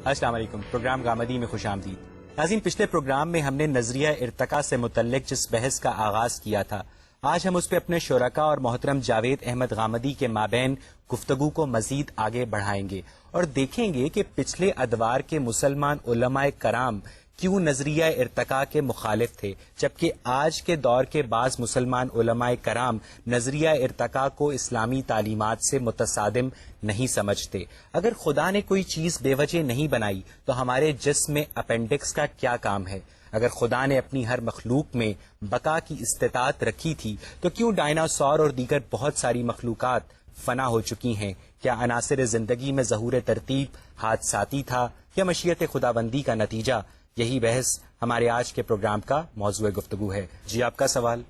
السلام علیکم، پروگرام گامدی میں خوش آمدید۔ ناظرین، پچھلے پروگرام میں ہم نے نظریہ ارتقاء سے متعلق جس بحث کا آغاز کیا تھا، آج ہم اس پہ اپنے شرکاء اور محترم جاوید احمد غامدی کے مابین گفتگو کو مزید آگے بڑھائیں گے اور دیکھیں گے کہ پچھلے ادوار کے مسلمان علماء کرام کیوں نظریہ ارتقاء کے مخالف تھے، جبکہ آج کے دور کے بعض مسلمان علماء کرام نظریہ ارتقاء کو اسلامی تعلیمات سے متصادم نہیں سمجھتے۔ اگر خدا نے کوئی چیز بے وجہ نہیں بنائی تو ہمارے جسم میں اپینڈکس کا کیا کام ہے؟ اگر خدا نے اپنی ہر مخلوق میں بقا کی استطاعت رکھی تھی تو کیوں ڈائناسور اور دیگر بہت ساری مخلوقات فنا ہو چکی ہیں؟ کیا عناصر زندگی میں ظہور ترتیب حادثاتی تھا یا مشیت خداوندی کا نتیجہ؟ یہی بحث ہمارے آج کے پروگرام کا موضوع گفتگو ہے۔ جی، آپ کا سوال؟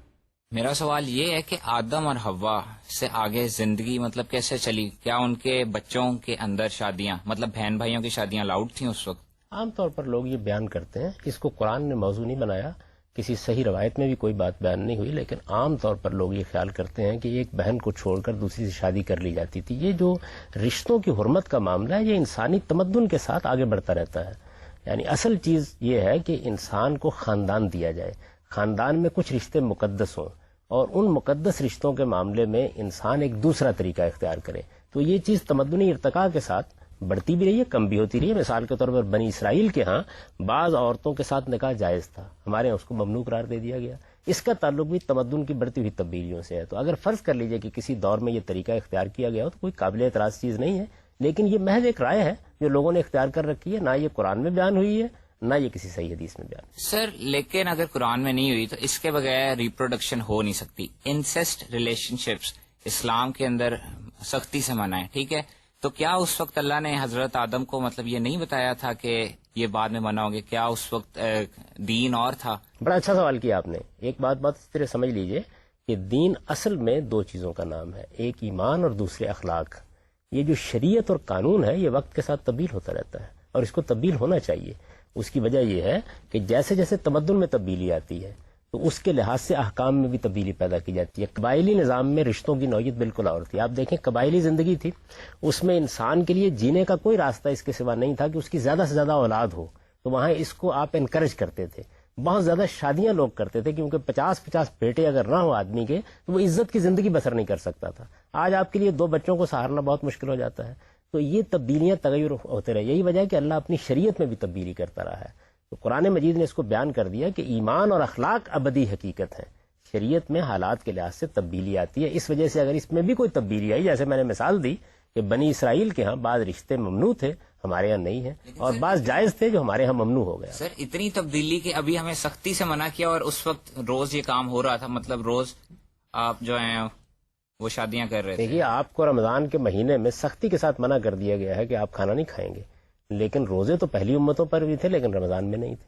میرا سوال یہ ہے کہ آدم اور حوا سے آگے زندگی کیسے چلی؟ کیا ان کے بچوں کے اندر شادیاں بہن بھائیوں کی شادیاں الاؤڈ تھیں اس وقت؟ عام طور پر لوگ یہ بیان کرتے ہیں، اس کو قرآن نے موضوع نہیں بنایا، کسی صحیح روایت میں بھی کوئی بات بیان نہیں ہوئی، لیکن عام طور پر لوگ یہ خیال کرتے ہیں کہ ایک بہن کو چھوڑ کر دوسری سے شادی کر لی جاتی تھی۔ یہ جو رشتوں کی حرمت کا معاملہ ہے، یہ انسانی تمدن کے ساتھ آگے بڑھتا رہتا ہے۔ یعنی اصل چیز یہ ہے کہ انسان کو خاندان دیا جائے، خاندان میں کچھ رشتے مقدس ہوں اور ان مقدس رشتوں کے معاملے میں انسان ایک دوسرا طریقہ اختیار کرے۔ تو یہ چیز تمدنی ارتقاء کے ساتھ بڑھتی بھی رہی ہے، کم بھی ہوتی رہی ہے۔ مثال کے طور پر بنی اسرائیل کے ہاں بعض عورتوں کے ساتھ نکاح جائز تھا، ہمارے یہاں اس کو ممنوع قرار دے دیا گیا۔ اس کا تعلق بھی تمدن کی بڑھتی ہوئی تبدیلیوں سے ہے۔ تو اگر فرض کر لیجئے کہ کسی دور میں یہ طریقہ اختیار کیا گیا ہو تو کوئی قابل اعتراض چیز نہیں ہے، لیکن یہ محض ایک رائے ہے جو لوگوں نے اختیار کر رکھی ہے، نہ یہ قرآن میں بیان ہوئی ہے نہ یہ کسی صحیح حدیث میں بیان۔ سر، لیکن اگر قرآن میں نہیں ہوئی تو اس کے بغیر ریپروڈکشن ہو نہیں سکتی۔ انسیسٹ ریلیشن شپس اسلام کے اندر سختی سے منع ہے، ٹھیک ہے؟ تو کیا اس وقت اللہ نے حضرت آدم کو یہ نہیں بتایا تھا کہ یہ بعد میں منع ہوگے؟ کیا اس وقت دین اور تھا؟ بڑا اچھا سوال کیا آپ نے۔ ایک بات اس طرح سمجھ لیجئے کہ دین اصل میں دو چیزوں کا نام ہے، ایک ایمان اور دوسرے اخلاق۔ یہ جو شریعت اور قانون ہے یہ وقت کے ساتھ تبدیل ہوتا رہتا ہے اور اس کو تبدیل ہونا چاہیے۔ اس کی وجہ یہ ہے کہ جیسے جیسے تمدن میں تبدیلی آتی ہے تو اس کے لحاظ سے احکام میں بھی تبدیلی پیدا کی جاتی ہے۔ قبائلی نظام میں رشتوں کی نوعیت بالکل اور تھی۔ آپ دیکھیں قبائلی زندگی تھی، اس میں انسان کے لیے جینے کا کوئی راستہ اس کے سوا نہیں تھا کہ اس کی زیادہ سے زیادہ اولاد ہو، تو وہاں اس کو آپ انکریج کرتے تھے۔ بہت زیادہ شادیاں لوگ کرتے تھے کیونکہ 50 بیٹے اگر نہ ہو آدمی کے تو وہ عزت کی زندگی بسر نہیں کر سکتا تھا۔ آج آپ کے لیے 2 بچوں کو سہارنا بہت مشکل ہو جاتا ہے۔ تو یہ تبدیلیاں تغیر ہوتے رہے، یہی وجہ ہے کہ اللہ اپنی شریعت میں بھی تبدیلی کرتا رہا ہے۔ تو قرآن مجید نے اس کو بیان کر دیا کہ ایمان اور اخلاق ابدی حقیقت ہے، شریعت میں حالات کے لحاظ سے تبدیلی آتی ہے۔ اس وجہ سے اگر اس میں بھی کوئی تبدیلی آئی، جیسے میں نے مثال دی کہ بنی اسرائیل کے ہاں بعض رشتے ممنوع تھے، ہمارے یہاں نہیں ہیں، اور بعض جائز تھے جو ہمارے ہاں ممنوع ہو گیا۔ سر، اتنی تبدیلی کہ ابھی ہمیں سختی سے منع کیا اور اس وقت روز یہ کام ہو رہا تھا، روز آپ جو ہیں وہ شادیاں کر رہے تھے۔ دیکھیے، آپ کو رمضان کے مہینے میں سختی کے ساتھ منع کر دیا گیا ہے کہ آپ کھانا نہیں کھائیں گے، لیکن روزے تو پہلی امتوں پر بھی تھے لیکن رمضان میں نہیں تھے۔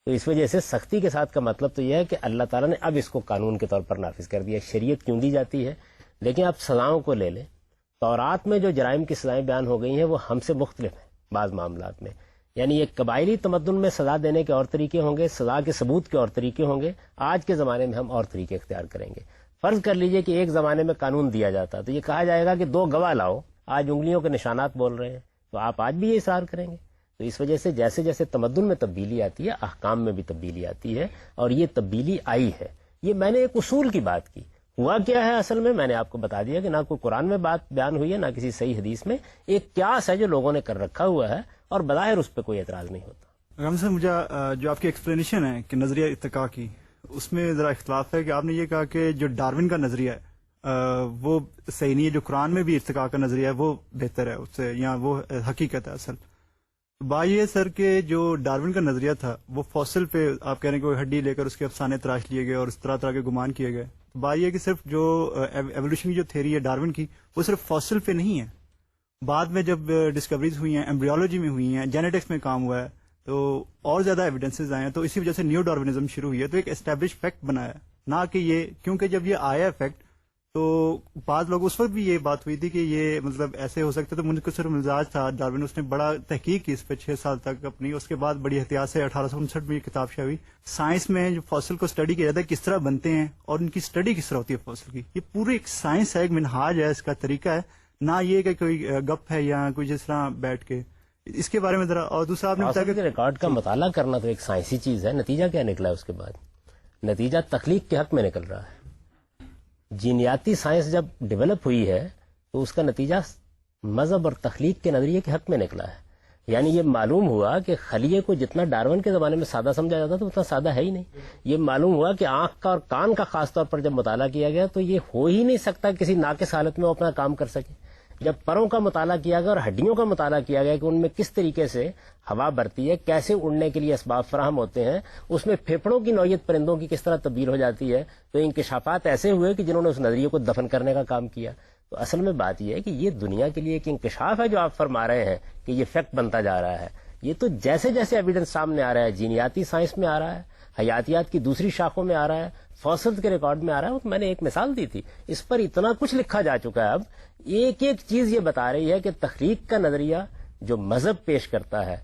تو اس وجہ سے سختی کے ساتھ کا مطلب تو یہ ہے کہ اللہ تعالیٰ نے اب اس کو قانون کے طور پر نافذ کر دیا۔ شریعت کیوں دی جاتی ہے؟ لیکن آپ سزاؤں کو لے لیں، تورات میں جو جرائم کی سزائیں بیان ہو گئی ہیں وہ ہم سے مختلف ہیں بعض معاملات میں۔ یعنی ایک قبائلی تمدن میں سزا دینے کے اور طریقے ہوں گے، سزا کے ثبوت کے اور طریقے ہوں گے، آج کے زمانے میں ہم اور طریقے اختیار کریں گے۔ فرض کر لیجئے کہ ایک زمانے میں قانون دیا جاتا تو یہ کہا جائے گا کہ 2 گواہ لاؤ، آج انگلیوں کے نشانات بول رہے ہیں، تو آپ آج بھی یہ اصرار کریں گے۔ تو اس وجہ سے جیسے جیسے تمدن میں تبدیلی آتی ہے احکام میں بھی تبدیلی آتی ہے، اور یہ تبدیلی آئی ہے۔ یہ میں نے ایک اصول کی بات کی، ہوا کیا ہے اصل میں نے آپ کو بتا دیا کہ نہ کوئی قرآن میں بات بیان ہوئی ہے نہ کسی صحیح حدیث میں، ایک قیاس ہے جو لوگوں نے کر رکھا ہوا ہے اور بظاہر اس پہ کوئی اعتراض نہیں ہوتا۔ رحم صاحب، مجھے جو آپ کی ایکسپلینیشن ہے کہ نظریہ ارتقاء کی، اس میں ذرا اختلاف ہے کہ آپ نے یہ کہا کہ جو ڈارون کا نظریہ ہے وہ صحیح نہیں ہے، جو قرآن میں بھی ارتقاء کا نظریہ ہے وہ بہتر ہے اس سے، یا وہ حقیقت ہے اصل۔ بات یہ سر کہ جو ڈارون کا نظریہ تھا وہ فوسل پہ آپ کہہ رہے ہیں کہ ہڈی لے کر اس کے افسانے تراش لیے گئے اور اس طرح طرح کے گمان کیے گئے۔ بات یہ کہ صرف جو ایوولوشن کی جو تھیوری ہے ڈارون کی، وہ صرف فوسل پہ نہیں ہے، بعد میں جب ڈسکوریز ہوئی ہیں، ایمبریولوجی میں ہوئی ہیں، جینیٹکس میں کام ہوا ہے، تو اور زیادہ ایویڈنسز آئے ہیں، تو اسی وجہ سے نیو ڈارونزم شروع ہوئی ہے۔ تو ایک اسٹیبلش فیکٹ بنا ہے، نہ کہ یہ، کیونکہ جب یہ آیا فیکٹ تو بعض لوگ اس وقت بھی یہ بات ہوئی تھی کہ یہ ایسے ہو سکتا، تو منقصر مزاج تھا ڈارون، اس نے بڑا تحقیق کی اس پہ 6 سال تک اپنی، اس کے بعد بڑی احتیاط سے 1859 میں یہ کتاب شائع ہوئی۔ سائنس میں جو فوسل کو اسٹڈی کیا جاتا ہے کس طرح بنتے ہیں اور ان کی اسٹڈی کس طرح ہوتی ہے فوسل کی، یہ پوری ایک سائنس ہے، ایک منہاج ہے، اس کا طریقہ ہے، نہ یہ کہ کوئی گپ ہے یا کوئی جس طرح بیٹھ کے اس کے بارے میں ذرا. اور دوسرا آپ نے بتایا کہ ریکارڈ کا مطالعہ کرنا تو ایک سائنسی چیز ہے. نتیجہ کیا نکلا ہے اس کے بعد؟ نتیجہ تخلیق کے حق میں نکل رہا ہے. جینیاتی سائنس جب ڈیولپ ہوئی ہے تو اس کا نتیجہ مذہب اور تخلیق کے نظریے کے حق میں نکلا ہے. یعنی یہ معلوم ہوا کہ خلیے کو جتنا ڈارون کے زمانے میں سادہ سمجھا جاتا تھا اتنا سادہ ہے ہی نہیں. یہ معلوم ہوا کہ آنکھ کا اور کان کا خاص طور پر جب مطالعہ کیا گیا تو یہ ہو ہی نہیں سکتا کسی ناقص حالت میں وہ اپنا کام کر سکے. جب پروں کا مطالعہ کیا گیا اور ہڈیوں کا مطالعہ کیا گیا کہ ان میں کس طریقے سے ہوا بھرتی ہے, کیسے اڑنے کے لیے اسباب فراہم ہوتے ہیں, اس میں پھیپھڑوں کی نوعیت پرندوں کی کس طرح تبدیل ہو جاتی ہے, تو انکشافات ایسے ہوئے کہ جنہوں نے اس نظریے کو دفن کرنے کا کام کیا. تو اصل میں بات یہ ہے کہ یہ دنیا کے لیے ایک انکشاف ہے جو آپ فرما رہے ہیں کہ یہ فیکٹ بنتا جا رہا ہے. یہ تو جیسے جیسے ایویڈنس سامنے آ رہا ہے, جینیاتی سائنس میں آ رہا ہے, حیاتیات کی دوسری شاخوں میں آ رہا ہے, فوسلز کے ریکارڈ میں آ رہا ہے. میں نے ایک مثال دی تھی, اس پر اتنا کچھ لکھا جا چکا ہے. اب ایک ایک چیز یہ بتا رہی ہے کہ تخلیق کا نظریہ جو مذہب پیش کرتا ہے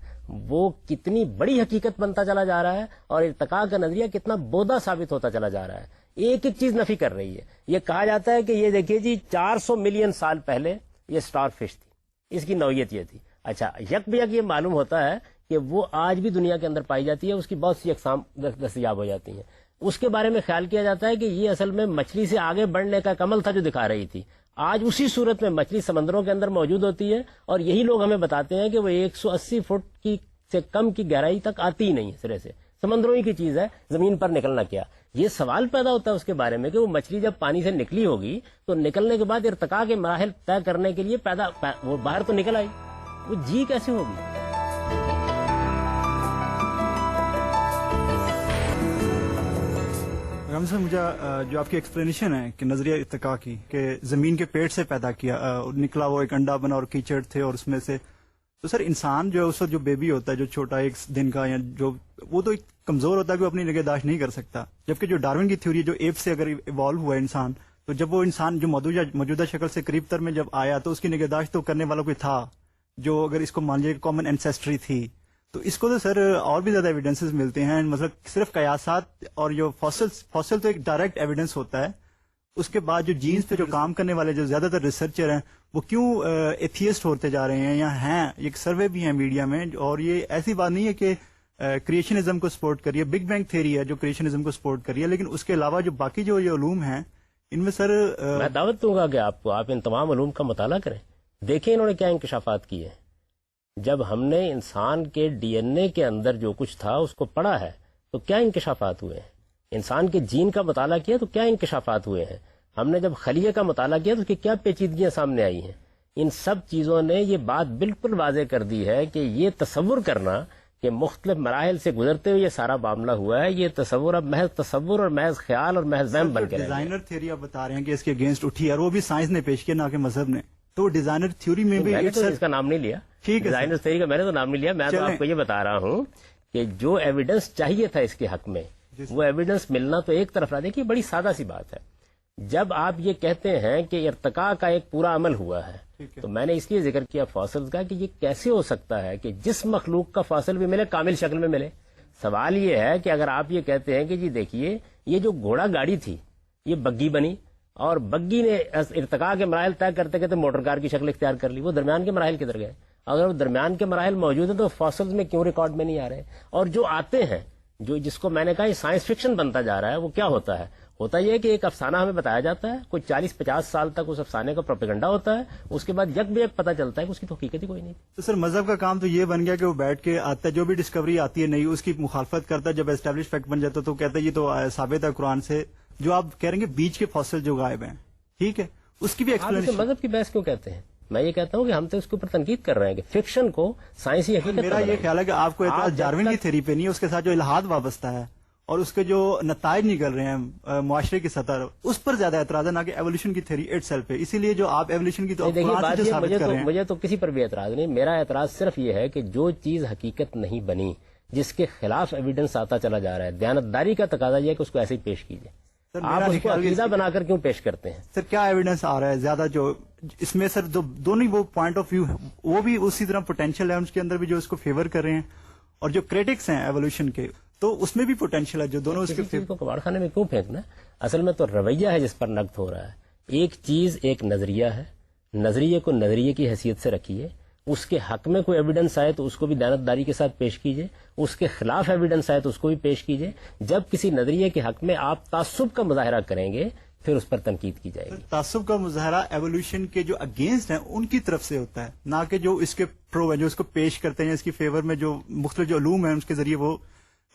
وہ کتنی بڑی حقیقت بنتا چلا جا رہا ہے اور ارتقاء کا نظریہ کتنا بودا ثابت ہوتا چلا جا رہا ہے. ایک ایک چیز نفی کر رہی ہے. یہ کہا جاتا ہے کہ یہ دیکھیے جی 400 ملین سال پہلے یہ اسٹار فش تھی, اس کی نوعیت یہ تھی. اچھا, یک بیک یہ معلوم ہوتا ہے کہ وہ آج بھی دنیا کے اندر پائی جاتی ہے, اس کی بہت سی اقسام دستیاب ہو جاتی ہیں. اس کے بارے میں خیال کیا جاتا ہے کہ یہ اصل میں مچھلی سے آگے بڑھنے کا عمل تھا جو دکھا رہی تھی. آج اسی صورت میں مچھلی سمندروں کے اندر موجود ہوتی ہے اور یہی لوگ ہمیں بتاتے ہیں کہ وہ 180 فٹ کی سے کم کی گہرائی تک آتی ہی نہیں ہے سرے سے. سمندروں ہی کی چیز ہے, زمین پر نکلنا کیا. یہ سوال پیدا ہوتا ہے اس کے بارے میں کہ وہ مچھلی جب پانی سے نکلی ہوگی تو نکلنے کے بعد ارتقاء کے مراحل طے کرنے کے لیے وہ باہر تو نکل آئی, وہ جی کیسے ہوگی؟ مجھے جو آپ کی ایکسپلینیشن ہے کہ نظریہ ارتقاء کی کہ زمین کے پیٹ سے پیدا کیا, نکلا وہ ایک انڈا بنا اور کیچڑ تھے اور اس میں سے, تو سر انسان جو اس وقت جو بیبی ہوتا ہے جو چھوٹا 1 دن کا یا جو, وہ تو کمزور ہوتا ہے کہ وہ اپنی نگہداشت نہیں کر سکتا. جبکہ جو ڈارون کی تھیوری جو ایپ سے اگر ایوالو ہوا ہے انسان, تو جب وہ انسان جو موجودہ شکل سے قریب تر میں جب آیا تو اس کی نگہداشت تو کرنے والوں کوئی تھا جو, اگر اس کو مان لیجیے کامن اینسیسٹری تھی. تو اس کو تو سر اور بھی زیادہ ایویڈنسز ملتے ہیں, مطلب صرف قیاسات اور جو فاسل تو ایک ڈائریکٹ ایویڈنس ہوتا ہے. اس کے بعد جو جینز پہ جو کام کرنے والے جو زیادہ تر ریسرچر ہیں وہ کیوں ایتھیسٹ ہوتے جا رہے ہیں یا ہیں, ایک سروے بھی ہیں میڈیا میں, اور یہ ایسی بات نہیں ہے کہ کریشنزم کو سپورٹ کریے, بگ بینگ تھیوری ہے جو کریشنزم کو سپورٹ کریے, لیکن اس کے علاوہ جو باقی جو یہ علوم ہیں ان میں سر میں دعوت دوں گا کہ آپ ان تمام علوم کا مطالعہ کریں, دیکھیں انہوں نے کیا انکشافات کیے ہیں. جب ہم نے انسان کے ڈی این اے کے اندر جو کچھ تھا اس کو پڑھا ہے تو کیا انکشافات ہوئے ہیں. انسان کے جین کا مطالعہ کیا تو کیا انکشافات ہوئے ہیں. ہم نے جب خلیے کا مطالعہ کیا تو اس کی کیا پیچیدگیاں سامنے آئی ہیں. ان سب چیزوں نے یہ بات بالکل واضح کر دی ہے کہ یہ تصور کرنا کہ مختلف مراحل سے گزرتے ہوئے یہ سارا معاملہ ہوا ہے, یہ تصور اب محض تصور اور محض خیال اور محض وہم بن کے رہ گیا. ڈیزائنر تھیوری آپ بتا رہے ہیں کہ اس کے اگینسٹ اٹھی ہے, اور وہ بھی سائنس نے پیش کیا نہ کہ مذہب نے. تو ڈیزائنر تھیوری میں بھی اس کا نام نہیں لیا, ڈیزائنر تھیوری کا میں نے تو نام نہیں لیا. میں تو آپ کو یہ بتا رہا ہوں کہ جو ایویڈنس چاہیے تھا اس کے حق میں وہ ایویڈنس ملنا تو ایک طرف رہا. دیکھیے بڑی سادہ سی بات ہے, جب آپ یہ کہتے ہیں کہ ارتقاء کا ایک پورا عمل ہوا ہے تو میں نے اس لیے ذکر کیا فاسلز کا کہ یہ کیسے ہو سکتا ہے کہ جس مخلوق کا فاسل بھی ملے کامل شکل میں ملے. سوال یہ ہے کہ اگر آپ یہ کہتے ہیں کہ جی دیکھیے یہ جو گھوڑا گاڑی تھی یہ بگی بنی اور بگی نے ارتقاء کے مراحل طے کرتے کرتے موٹر کار کی شکل اختیار کر لی, وہ درمیان کے مراحل کدھر گئے؟ اگر وہ درمیان کے مراحل موجود ہیں تو فاسلز میں کیوں ریکارڈ میں نہیں آ رہے؟ اور جو آتے ہیں جو جس کو میں نے کہا یہ سائنس فکشن بنتا جا رہا ہے, وہ کیا ہوتا ہے یہ کہ ایک افسانہ ہمیں بتایا جاتا ہے, کوئی 40-50 سال تک اس افسانے کا پروپیگنڈا ہوتا ہے, اس کے بعد یک بیک پتہ چلتا ہے کہ اس کی تو حقیقت ہی کوئی نہیں. تو سر مذہب کا کام تو یہ بن گیا کہ وہ بیٹھ کے آتا ہے, جو بھی ڈسکوری آتی ہے نہیں اس کی مخالفت کرتا ہے, جب اسٹیبلش فیکٹ بن جاتا ہے تو کہتا ہے یہ تو ثابت ہے قرآن سے. جو آپ کہہ رہے ہیں کہ بیچ کے فاسل جو غائب ہیں, ٹھیک ہے, اس کی بھی ایکسپلینیشن. مذہب کی بحث کیوں کہتے ہیں؟ میں یہ کہتا ہوں کہ ہم تو اس کے اوپر تنقید کر رہے ہیں کہ فکشن کو سائنسی حقیقت. میرا یہ خیال ہے کہ آپ کو اعتراض ڈارون کی تھیوری پہ نہیں ہے, اس کے ساتھ جو الہاد وابستہ ہے اور اس کے جو نتائج نکل رہے ہیں معاشرے کی سطح اس پر زیادہ اعتراض ہے, نہ کہ ایولیوشن کی تھیوری اٹ سیلف پہ. اسی لیے جو آپ ایولیوشن کی تو مجھے تو کسی پر بھی اعتراض نہیں. میرا اعتراض صرف یہ ہے کہ جو چیز حقیقت نہیں بنی, جس کے خلاف ایویڈنس آتا چلا جا رہا ہے, دیانتداری کا تقاضا یہ ہے کہ اس کو ایسے ہی پیش کیجیے. آپ اس کو عقیدہ بنا کر کیوں پیش کرتے ہیں؟ سر کیا ایویڈنس آ رہا ہے زیادہ جو اس میں سر دونوں وہ پوائنٹ آف ویو وہ بھی اسی طرح پوٹینشیل ہے اس کے اندر بھی جو اس کو فیور کر رہے ہیں, اور جو کریٹکس ہیں ایولیوشن کے تو اس میں بھی پوٹینشیل ہے جو دونوں اس کے کو کباڑ خانے میں کیوں پھینکنا؟ اصل میں تو رویہ ہے جس پر نقد ہو رہا ہے. ایک چیز ایک نظریہ ہے, نظریے کو نظریے کی حیثیت سے رکھیے, اس کے حق میں کوئی ایویڈنس آئے تو اس کو بھی دیانتداری کے ساتھ پیش کیجیے، اس کے خلاف ایویڈنس آئے تو اس کو بھی پیش کیجیے. جب کسی نظریے کے حق میں آپ تعصب کا مظاہرہ کریں گے پھر اس پر تنقید کی جائے گی. تعصب کا مظاہرہ ایوولوشن کے جو اگینسٹ ہیں ان کی طرف سے ہوتا ہے، نہ کہ جو اس کے پرو ہیں، جو اس کو پیش کرتے ہیں، اس کی فیور میں جو مختلف جو علوم ہیں اس کے ذریعے وہ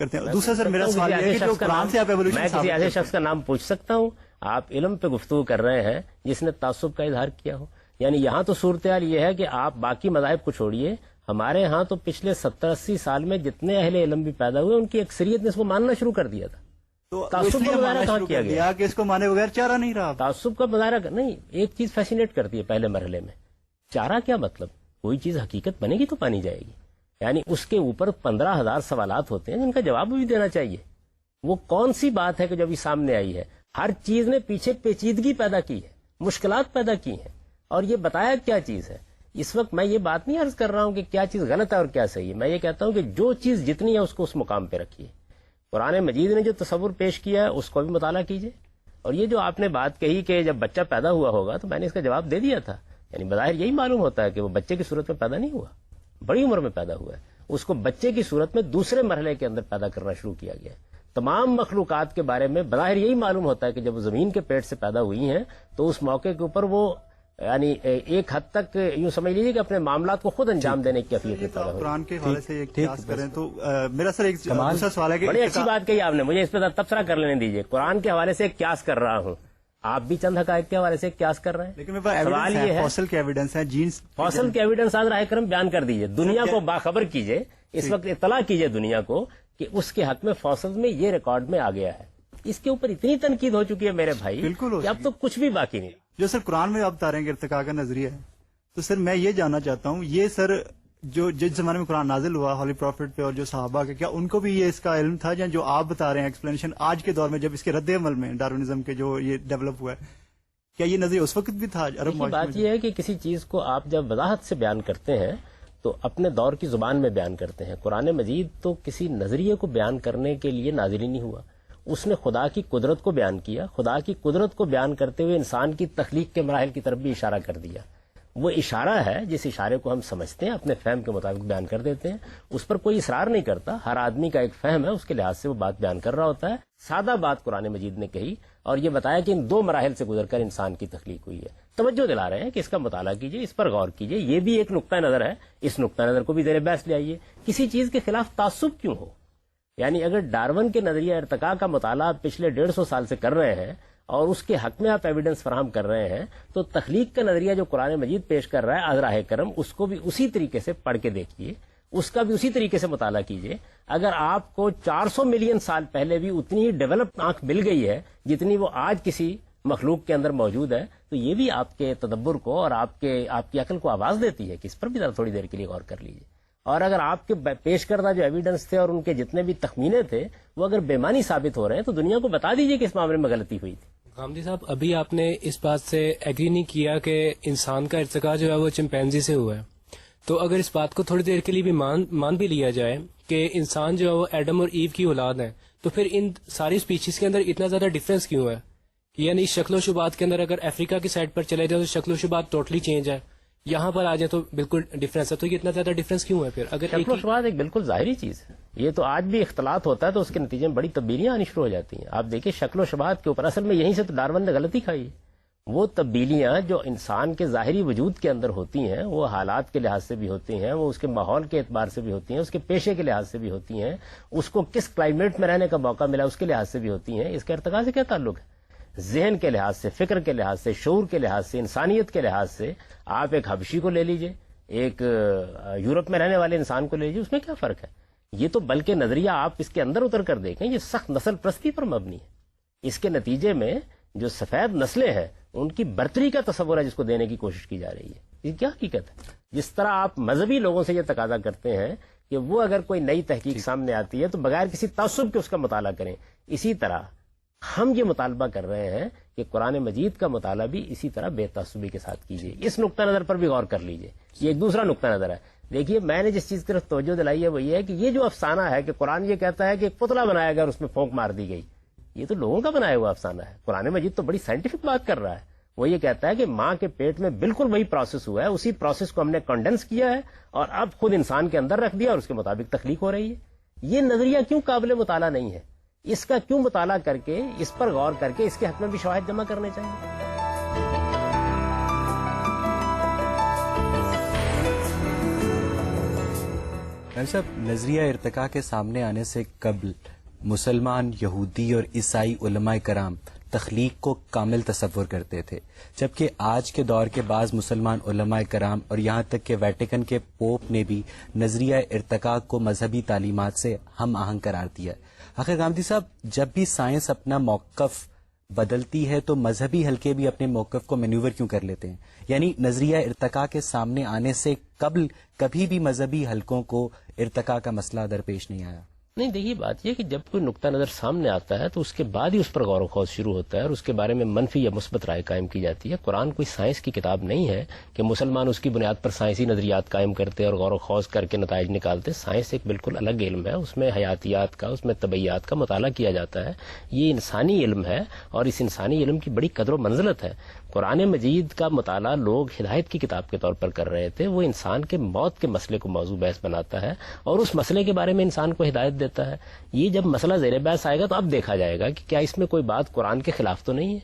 کرتے ہیں. دوسرا سر میرا سوال یہ ہے کہ جو قرآن سے آپ ایوولوشن میں کسی ایسے شخص کا نام پوچھ سکتا ہوں؟ آپ علم پہ گفتگو کر رہے ہیں جس نے تعصب کا اظہار کیا ہو. یعنی یہاں تو صورتحال یہ ہے کہ آپ باقی مذاہب کو چھوڑیے، ہمارے ہاں تو پچھلے 70-80 سال میں جتنے اہل علم بھی پیدا ہوئے ان کی اکثریت نے اس کو ماننا شروع کر دیا تھا. تو تعصب کا مظاہرہ کہاں کیا گیا کہ اس کو مانے بغیر چارہ نہیں رہا. تعصب کا مظاہرہ نہیں. ایک چیز فیسینیٹ کرتی ہے پہلے مرحلے میں، چارہ کیا مطلب؟ کوئی چیز حقیقت بنے گی تو پانی جائے گی. یعنی اس کے اوپر 15,000 سوالات ہوتے ہیں جن کا جواب بھی دینا چاہیے. وہ کون سی بات ہے کہ جو ابھی سامنے آئی ہے؟ ہر چیز نے پیچھے پیچیدگی پیدا کی ہے، مشکلات پیدا کی ہیں، اور یہ بتایا کیا چیز ہے. اس وقت میں یہ بات نہیں عرض کر رہا ہوں کہ کیا چیز غلط ہے اور کیا صحیح ہے. میں یہ کہتا ہوں کہ جو چیز جتنی ہے اس کو اس مقام پہ رکھیے. قرآن مجید نے جو تصور پیش کیا ہے اس کو بھی مطالعہ کیجیے. اور یہ جو آپ نے بات کہی کہ جب بچہ پیدا ہوا ہوگا، تو میں نے اس کا جواب دے دیا تھا. یعنی بظاہر یہی معلوم ہوتا ہے کہ وہ بچے کی صورت میں پیدا نہیں ہوا، بڑی عمر میں پیدا ہوا ہے. اس کو بچے کی صورت میں دوسرے مرحلے کے اندر پیدا کرنا شروع کیا گیا. تمام مخلوقات کے بارے میں بظاہر یہی معلوم ہوتا ہے کہ جب وہ زمین کے پیٹ سے پیدا ہوئی ہیں تو اس موقع کے اوپر وہ یعنی ایک حد تک یوں سمجھ لیجیے کہ اپنے معاملات کو خود انجام دینے کی کیفیت میں پیدا ہوئی. قرآن کے حوالے سے ایک قیاس کریں تو میرا سر ایک دوسرا سوال ہے کہ بڑی اچھی بات کہی آپ نے، مجھے اس پہ تبصرہ کر لینے دیجیے. قرآن کے حوالے سے ایک قیاس کر رہا ہوں، آپ بھی چند حقائق کے حوالے سے ایک قیاس کر رہے ہیں. لیکن سوال یہ ہے فوسل کے ایویڈنس ہیں، جینز فوسل کے ایویڈنس آج راہ کرم بیان کر دیجیے، دنیا کو باخبر کیجیے، اس وقت اطلاع کیجیے دنیا کو کہ اس کے حق میں فوسل میں یہ ریکارڈ میں آ گیا ہے. اس کے اوپر اتنی تنقید ہو چکی ہے میرے بھائی بالکل کہ اب تو کچھ بھی باقی نہیں. جو سر قرآن میں آپ بتا رہے ہیں کہ ارتقاء کا نظریہ ہے، تو سر میں یہ جاننا چاہتا ہوں، یہ سر جو جس زمانے میں قرآن نازل ہوا ہولی پروفٹ پہ اور جو صحابہ کے، کیا ان کو بھی یہ اس کا علم تھا؟ یا جو آپ بتا رہے ہیں ایکسپلینیشن آج کے دور میں جب اس کے رد عمل میں ڈارونزم کے جو یہ ڈیولپ ہوا ہے، کیا یہ نظریہ اس وقت بھی تھا عرب معاشرے میں؟ بات یہ ہے کہ کسی چیز کو آپ جب وضاحت سے بیان کرتے ہیں تو اپنے دور کی زبان میں بیان کرتے ہیں. قرآن مجید تو کسی نظریے کو بیان کرنے کے لیے نازل ہی نہیں ہوا، اس نے خدا کی قدرت کو بیان کیا. خدا کی قدرت کو بیان کرتے ہوئے انسان کی تخلیق کے مراحل کی طرف بھی اشارہ کر دیا. وہ اشارہ ہے جس اشارے کو ہم سمجھتے ہیں، اپنے فہم کے مطابق بیان کر دیتے ہیں، اس پر کوئی اصرار نہیں کرتا. ہر آدمی کا ایک فہم ہے، اس کے لحاظ سے وہ بات بیان کر رہا ہوتا ہے. سادہ بات قرآن مجید نے کہی اور یہ بتایا کہ ان 2 مراحل سے گزر کر انسان کی تخلیق ہوئی ہے. توجہ دلا رہے ہیں کہ اس کا مطالعہ کیجیے، اس پر غور کیجیے. یہ بھی ایک نقطہ نظر ہے، اس نقطہ نظر کو بھی زیر بحث لے آئیے. کسی چیز کے خلاف تعصب کیوں ہو؟ یعنی اگر ڈارون کے نظریہ ارتقاء کا مطالعہ آپ پچھلے 150 سال سے کر رہے ہیں اور اس کے حق میں آپ ایویڈنس فراہم کر رہے ہیں، تو تخلیق کا نظریہ جو قرآن مجید پیش کر رہا ہے از راہ کرم، اس کو بھی اسی طریقے سے پڑھ کے دیکھیے، اس کا بھی اسی طریقے سے مطالعہ کیجیے. اگر آپ کو 400 ملین سال پہلے بھی اتنی ہی ڈیولپ آنکھ مل گئی ہے جتنی وہ آج کسی مخلوق کے اندر موجود ہے، تو یہ بھی آپ کے تدبر کو اور آپ کی عقل کو آواز دیتی ہے کہ اس پر بھی ذرا تھوڑی دیر کے لیے غور کر لیجیے. اور اگر آپ کے پیش کردہ جو ایویڈنس تھے اور ان کے جتنے بھی تخمینے تھے وہ اگر بے معنی ثابت ہو رہے ہیں تو دنیا کو بتا دیجیے کہ اس معاملے میں غلطی ہوئی تھی. غامدی صاحب، ابھی آپ نے اس بات سے ایگری نہیں کیا کہ انسان کا ارتقاء جو ہے وہ چمپینزی سے ہوا ہے. تو اگر اس بات کو تھوڑی دیر کے لیے بھی مان بھی لیا جائے کہ انسان جو ہے وہ ایڈم اور ایو کی اولاد ہے، تو پھر ان ساری اسپیشیز کے اندر اتنا زیادہ ڈفرینس کیوں ہے؟ یعنی شکل و شبات کے اندر اگر افریقہ کی سائڈ پر چلے جائے تو شکل و شبات ٹوٹلی چینج ہے، یہاں پر آ جائے تو بالکل ڈفرینس ہے. تو یہ اتنا زیادہ ڈفرینس کیوں ہے پھر؟ اگر شکل و شبات ایک بالکل ظاہری چیز ہے، یہ تو آج بھی اختلاط ہوتا ہے تو اس کے نتیجے میں بڑی تبدیلیاں آنی شروع ہو جاتی ہیں. آپ دیکھیں شکل و شبات کے اوپر اصل میں یہیں سے تو ڈارون نے غلطی کھائی. وہ تبدیلیاں جو انسان کے ظاہری وجود کے اندر ہوتی ہیں وہ حالات کے لحاظ سے بھی ہوتی ہیں، وہ اس کے ماحول کے اعتبار سے بھی ہوتی ہیں، اس کے پیشے کے لحاظ سے بھی ہوتی ہیں، اس کو کس کلائمیٹ میں رہنے کا موقع ملا اس کے لحاظ سے بھی ہوتی ہیں. اس کا ارتقاء سے کیا تعلق ہے؟ ذہن کے لحاظ سے، فکر کے لحاظ سے، شعور کے لحاظ سے، انسانیت کے لحاظ سے آپ ایک حبشی کو لے لیجئے، ایک یورپ میں رہنے والے انسان کو لے لیجئے، اس میں کیا فرق ہے؟ یہ تو بلکہ نظریہ آپ اس کے اندر اتر کر دیکھیں، یہ سخت نسل پرستی پر مبنی ہے. اس کے نتیجے میں جو سفید نسلیں ہیں ان کی برتری کا تصور ہے جس کو دینے کی کوشش کی جا رہی ہے. یہ کیا حقیقت ہے؟ جس طرح آپ مذہبی لوگوں سے یہ تقاضا کرتے ہیں کہ وہ اگر کوئی نئی تحقیق سامنے آتی ہے تو بغیر کسی تعصب کے اس کا مطالعہ کریں، اسی طرح ہم یہ مطالبہ کر رہے ہیں کہ قرآن مجید کا مطالعہ بھی اسی طرح بے تعصبی کے ساتھ کیجیے. اس نقطہ نظر پر بھی غور کر لیجیے. یہ ایک دوسرا نقطہ نظر ہے. دیکھیے میں نے جس چیز کی طرف توجہ دلائی ہے وہ یہ ہے کہ یہ جو افسانہ ہے کہ قرآن یہ کہتا ہے کہ ایک پتلا بنایا گیا اور اس میں پھونک مار دی گئی، یہ تو لوگوں کا بنایا ہوا افسانہ ہے. قرآن مجید تو بڑی سائنٹیفک بات کر رہا ہے. وہ یہ کہتا ہے کہ ماں کے پیٹ میں بالکل وہی پروسیس ہوا ہے, اسی پروسیس کو ہم نے کنڈنس کیا ہے اور اب خود انسان کے اندر رکھ دیا اور اس کے مطابق تخلیق ہو رہی ہے. یہ نظریہ کیوں قابل مطالعہ نہیں ہے؟ اس کا کیوں مطالعہ کر کے, اس پر غور کر کے اس کے حق میں بھی شواہد جمع کرنے چاہیے. صاحب, نظریہ ارتقاء کے سامنے آنے سے قبل مسلمان, یہودی اور عیسائی علماء کرام تخلیق کو کامل تصور کرتے تھے, جبکہ آج کے دور کے بعض مسلمان علماء کرام اور یہاں تک کہ ویٹیکن کے پوپ نے بھی نظریہ ارتقاء کو مذہبی تعلیمات سے ہم آہنگ قرار دیا ہے. آخر غامدی صاحب, جب بھی سائنس اپنا موقف بدلتی ہے تو مذہبی حلقے بھی اپنے موقف کو مینیور کیوں کر لیتے ہیں؟ یعنی نظریہ ارتقاء کے سامنے آنے سے قبل کبھی بھی مذہبی حلقوں کو ارتقاء کا مسئلہ درپیش نہیں آیا. نہیں, دیکھیے بات یہ کہ جب کوئی نقطہ نظر سامنے آتا ہے تو اس کے بعد ہی اس پر غور و خوض شروع ہوتا ہے اور اس کے بارے میں منفی یا مثبت رائے قائم کی جاتی ہے. قرآن کوئی سائنس کی کتاب نہیں ہے کہ مسلمان اس کی بنیاد پر سائنسی نظریات قائم کرتے اور غور و خوض کر کے نتائج نکالتے. سائنس ایک بالکل الگ علم ہے, اس میں حیاتیات کا, اس میں طبیعیات کا مطالعہ کیا جاتا ہے. یہ انسانی علم ہے اور اس انسانی علم کی بڑی قدر و منزلت ہے. قرآن مجید کا مطالعہ لوگ ہدایت کی کتاب کے طور پر کر رہے تھے. وہ انسان کے موت کے مسئلے کو موضوع بحث بناتا ہے اور اس مسئلے کے بارے میں انسان کو ہدایت دیتا ہے. یہ جب مسئلہ زیر بحث آئے گا تو اب دیکھا جائے گا کہ کیا اس میں کوئی بات قرآن کے خلاف تو نہیں ہے,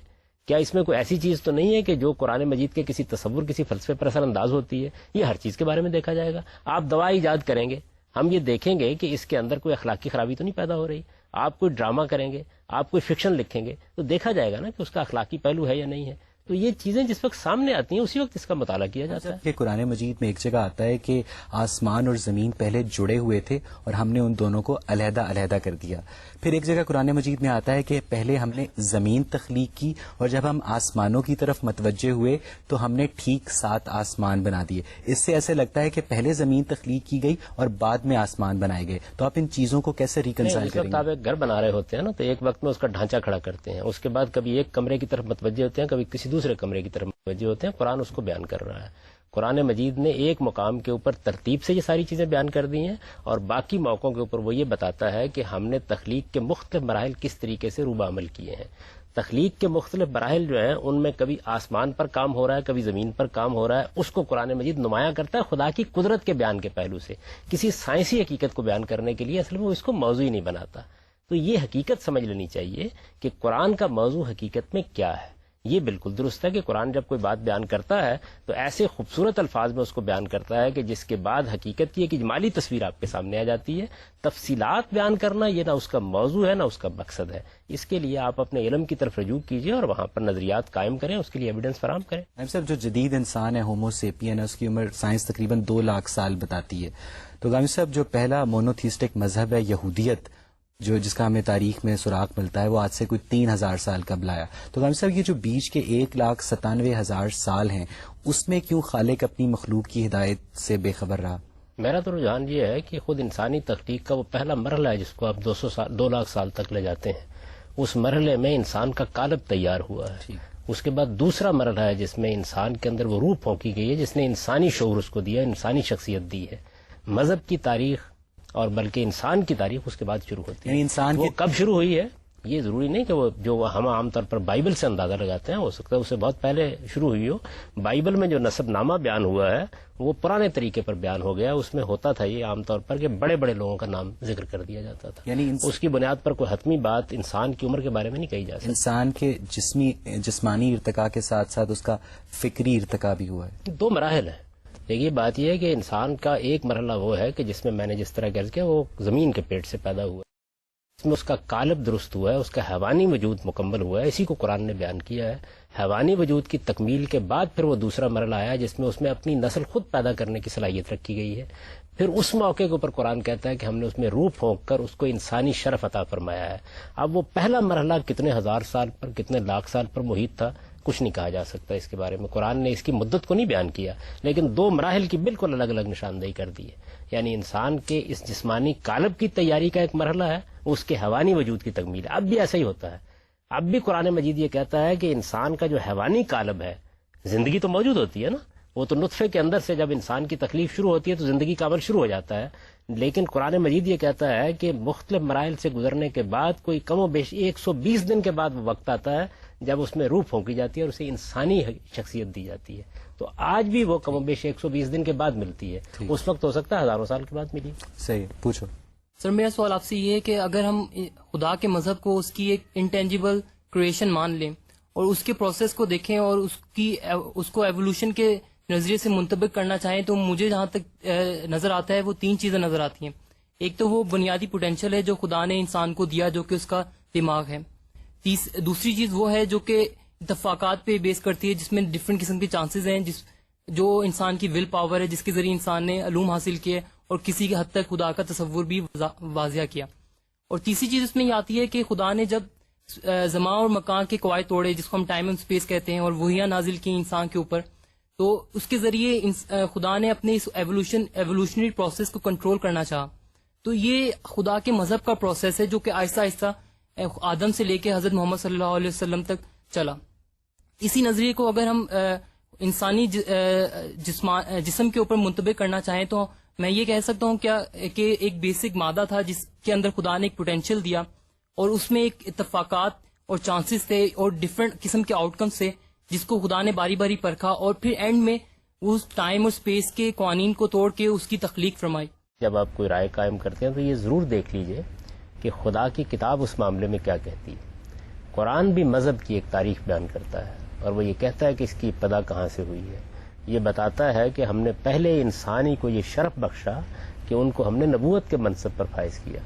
کیا اس میں کوئی ایسی چیز تو نہیں ہے کہ جو قرآن مجید کے کسی تصور, کسی فلسفے پر اثر انداز ہوتی ہے. یہ ہر چیز کے بارے میں دیکھا جائے گا. آپ دوا ایجاد کریں گے, ہم یہ دیکھیں گے کہ اس کے اندر کوئی اخلاقی خرابی تو نہیں پیدا ہو رہی. آپ کوئی ڈرامہ کریں گے, آپ کوئی فکشن لکھیں گے تو دیکھا جائے گا نا کہ اس کا اخلاقی پہلو ہے یا نہیں ہے. تو یہ چیزیں جس وقت سامنے آتی ہیں اسی وقت اس کا مطالعہ کیا جاتا ہے. کہ قرآن مجید میں ایک جگہ آتا ہے کہ آسمان اور زمین پہلے جڑے ہوئے تھے اور ہم نے ان دونوں کو علیحدہ علیحدہ کر دیا. پھر ایک جگہ قرآن مجید میں آتا ہے کہ پہلے ہم نے زمین تخلیق کی اور جب ہم آسمانوں کی طرف متوجہ ہوئے تو ہم نے ٹھیک 7 آسمان بنا دیے. اس سے ایسے لگتا ہے کہ پہلے زمین تخلیق کی گئی اور بعد میں آسمان بنائے گئے. تو آپ ان چیزوں کو کیسے ریکنسائل کریں گے؟ آپ ایک گھر بنا رہے ہوتے ہیں نا, تو ایک وقت میں اس کا ڈھانچہ کھڑا کرتے ہیں, اس کے بعد کبھی ایک کمرے کی طرف متوجہ ہوتے ہیں, کبھی کسی دوسرے کمرے کی طرف متوجہ ہوتے ہیں. قرآن اس کو بیان کر رہا ہے. قرآن مجید نے ایک مقام کے اوپر ترتیب سے یہ ساری چیزیں بیان کر دی ہیں اور باقی موقعوں کے اوپر وہ یہ بتاتا ہے کہ ہم نے تخلیق کے مختلف مراحل کس طریقے سے روبہ عمل کیے ہیں. تخلیق کے مختلف مراحل جو ہیں ان میں کبھی آسمان پر کام ہو رہا ہے, کبھی زمین پر کام ہو رہا ہے. اس کو قرآن مجید نمایاں کرتا ہے خدا کی قدرت کے بیان کے پہلو سے. کسی سائنسی حقیقت کو بیان کرنے کے لیے اصل میں وہ اس کو موضوع ہی نہیں بناتا. تو یہ حقیقت سمجھ لینی چاہیے کہ قرآن کا موضوع حقیقت میں کیا ہے. یہ بالکل درست ہے کہ قرآن جب کوئی بات بیان کرتا ہے تو ایسے خوبصورت الفاظ میں اس کو بیان کرتا ہے کہ جس کے بعد حقیقت کی ایک اجمالی تصویر آپ کے سامنے آ جاتی ہے. تفصیلات بیان کرنا یہ نہ اس کا موضوع ہے نہ اس کا مقصد ہے. اس کے لیے آپ اپنے علم کی طرف رجوع کیجیے اور وہاں پر نظریات قائم کریں, اس کے لیے ایویڈنس فراہم کریں. صاحب, جو جدید انسان ہے ہومو سیپین ہے, اس کی عمر سائنس تقریباً 2 لاکھ سال بتاتی ہے. تو غامدی صاحب, جو پہلا مونوتھیسٹک مذہب ہے یہودیت, جس کا ہمیں تاریخ میں سراغ ملتا ہے, وہ آج سے کوئی 3000 سال قبل آیا. تو غامدی صاحب, یہ جو بیچ کے 1,97,000 سال ہیں, اس میں کیوں خالق اپنی مخلوق کی ہدایت سے بے خبر رہا؟ میرا تو رجحان یہ ہے کہ خود انسانی تخلیق کا وہ پہلا مرحلہ ہے جس کو آپ 2 لاکھ سال تک لے جاتے ہیں. اس مرحلے میں انسان کا قالب تیار ہوا ہے. اس کے بعد دوسرا مرحلہ ہے جس میں انسان کے اندر وہ روح پھونکی گئی ہے جس نے انسانی شعور اس کو دیا, انسانی شخصیت دی ہے. مذہب کی تاریخ اور بلکہ انسان کی تاریخ اس کے بعد شروع ہوتی ہے. یعنی انسان وہ کب شروع ہوئی ہے یہ ضروری نہیں کہ وہ جو ہم عام طور پر بائبل سے اندازہ لگاتے ہیں, ہو سکتا ہے اسے بہت پہلے شروع ہوئی ہو. بائبل میں جو نسب نامہ بیان ہوا ہے وہ پرانے طریقے پر بیان ہو گیا. اس میں ہوتا تھا یہ عام طور پر کہ بڑے بڑے لوگوں کا نام ذکر کر دیا جاتا تھا. یعنی اس کی بنیاد پر کوئی حتمی بات انسان کی عمر کے بارے میں نہیں کہی جا سکتی. انسان کے جسمانی ارتقاء کے ساتھ ساتھ اس کا فکری ارتقاء بھی ہوا ہے. 2 مراحل ہیں. یہ بات یہ ہے کہ انسان کا ایک مرحلہ وہ ہے کہ جس میں نے جس طرح عرض کیا وہ زمین کے پیٹ سے پیدا ہوا, اس میں اس کا قالب درست ہوا ہے, اس کا حیوانی وجود مکمل ہوا ہے. اسی کو قرآن نے بیان کیا ہے. حیوانی وجود کی تکمیل کے بعد پھر وہ دوسرا مرحلہ آیا جس میں اس میں اپنی نسل خود پیدا کرنے کی صلاحیت رکھی گئی ہے. پھر اس موقع کے اوپر قرآن کہتا ہے کہ ہم نے اس میں روح پھونک کر اس کو انسانی شرف عطا فرمایا ہے. اب وہ پہلا مرحلہ کتنے ہزار سال پر, کتنے لاکھ سال پر محیط تھا, کچھ نہیں کہا جا سکتا اس کے بارے میں. قرآن نے اس کی مدت کو نہیں بیان کیا, لیکن 2 مراحل کی بالکل الگ الگ نشاندہی کر دی ہے. یعنی انسان کے اس جسمانی قالب کی تیاری کا ایک مرحلہ ہے, اس کے حیوانی وجود کی تکمیل. اب بھی ایسا ہی ہوتا ہے. اب بھی قرآن مجید یہ کہتا ہے کہ انسان کا جو حیوانی قالب ہے, زندگی تو موجود ہوتی ہے نا, وہ تو نطفے کے اندر سے جب انسان کی تکلیف شروع ہوتی ہے تو زندگی کا عمل شروع ہو جاتا ہے. لیکن قرآن مجید یہ کہتا ہے کہ مختلف مراحل سے گزرنے کے بعد کوئی کم و بیش 120 دن کے بعد وہ وقت آتا ہے جب اس میں روح پھونکی جاتی ہے اور اسے انسانی شخصیت دی جاتی ہے. تو آج بھی وہ کم و بیش 120 دن کے بعد ملتی ہے. اس وقت ہو سکتا ہے ہزاروں سال کے بعد ملی. صحیح. پوچھو سر. میرا سوال آپ سے یہ ہے کہ اگر ہم خدا کے مذہب کو اس کی ایک انٹینجیبل کریشن مان لیں اور اس کے پروسیس کو دیکھیں اور اس کو ایوولوشن کے نظریے سے منطبق کرنا چاہیں تو مجھے جہاں تک نظر آتا ہے وہ 3 چیزیں نظر آتی ہیں. ایک تو وہ بنیادی پوٹینشیل ہے جو خدا نے انسان کو دیا جو کہ اس کا دماغ ہے. دوسری چیز وہ ہے جو کہ اتفاقات پہ بیس کرتی ہے جس میں ڈفرینٹ قسم کے چانسز ہیں جو انسان کی ول پاور ہے جس کے ذریعے انسان نے علوم حاصل کیے اور کسی کے حد تک خدا کا تصور بھی واضح کیا. اور تیسری چیز اس میں یہ آتی ہے کہ خدا نے جب زمان اور مکان کے قواعد توڑے جس کو ہم ٹائم اینڈ اسپیس کہتے ہیں اور وحیاں نازل کی انسان کے اوپر تو اس کے ذریعے خدا نے اپنے اس ایوولوشنری پروسیس کو کنٹرول کرنا چاہا. تو یہ خدا کے مذہب کا پروسیس ہے جو کہ آہستہ آہستہ آدم سے لے کے حضرت محمد صلی اللہ علیہ وسلم تک چلا. اسی نظریے کو اگر ہم انسانی جسم کے اوپر منطبق کرنا چاہیں تو میں یہ کہہ سکتا ہوں کیا کہ ایک بیسک مادہ تھا جس کے اندر خدا نے ایک پوٹینشیل دیا اور اس میں ایک اتفاقات اور چانسز تھے اور ڈفرینٹ قسم کے آؤٹ کمس تھے جس کو خدا نے باری باری پرکھا اور پھر اینڈ میں اس ٹائم اور اسپیس کے قوانین کو توڑ کے اس کی تخلیق فرمائی. جب آپ کوئی رائے قائم کرتے ہیں تو یہ ضرور دیکھ لیجئے کہ خدا کی کتاب اس معاملے میں کیا کہتی ہے. قرآن بھی مذہب کی ایک تاریخ بیان کرتا ہے اور وہ یہ کہتا ہے کہ اس کی ابتدا کہاں سے ہوئی ہے. یہ بتاتا ہے کہ ہم نے پہلے انسانی کو یہ شرف بخشا کہ ان کو ہم نے نبوت کے منصب پر فائز کیا.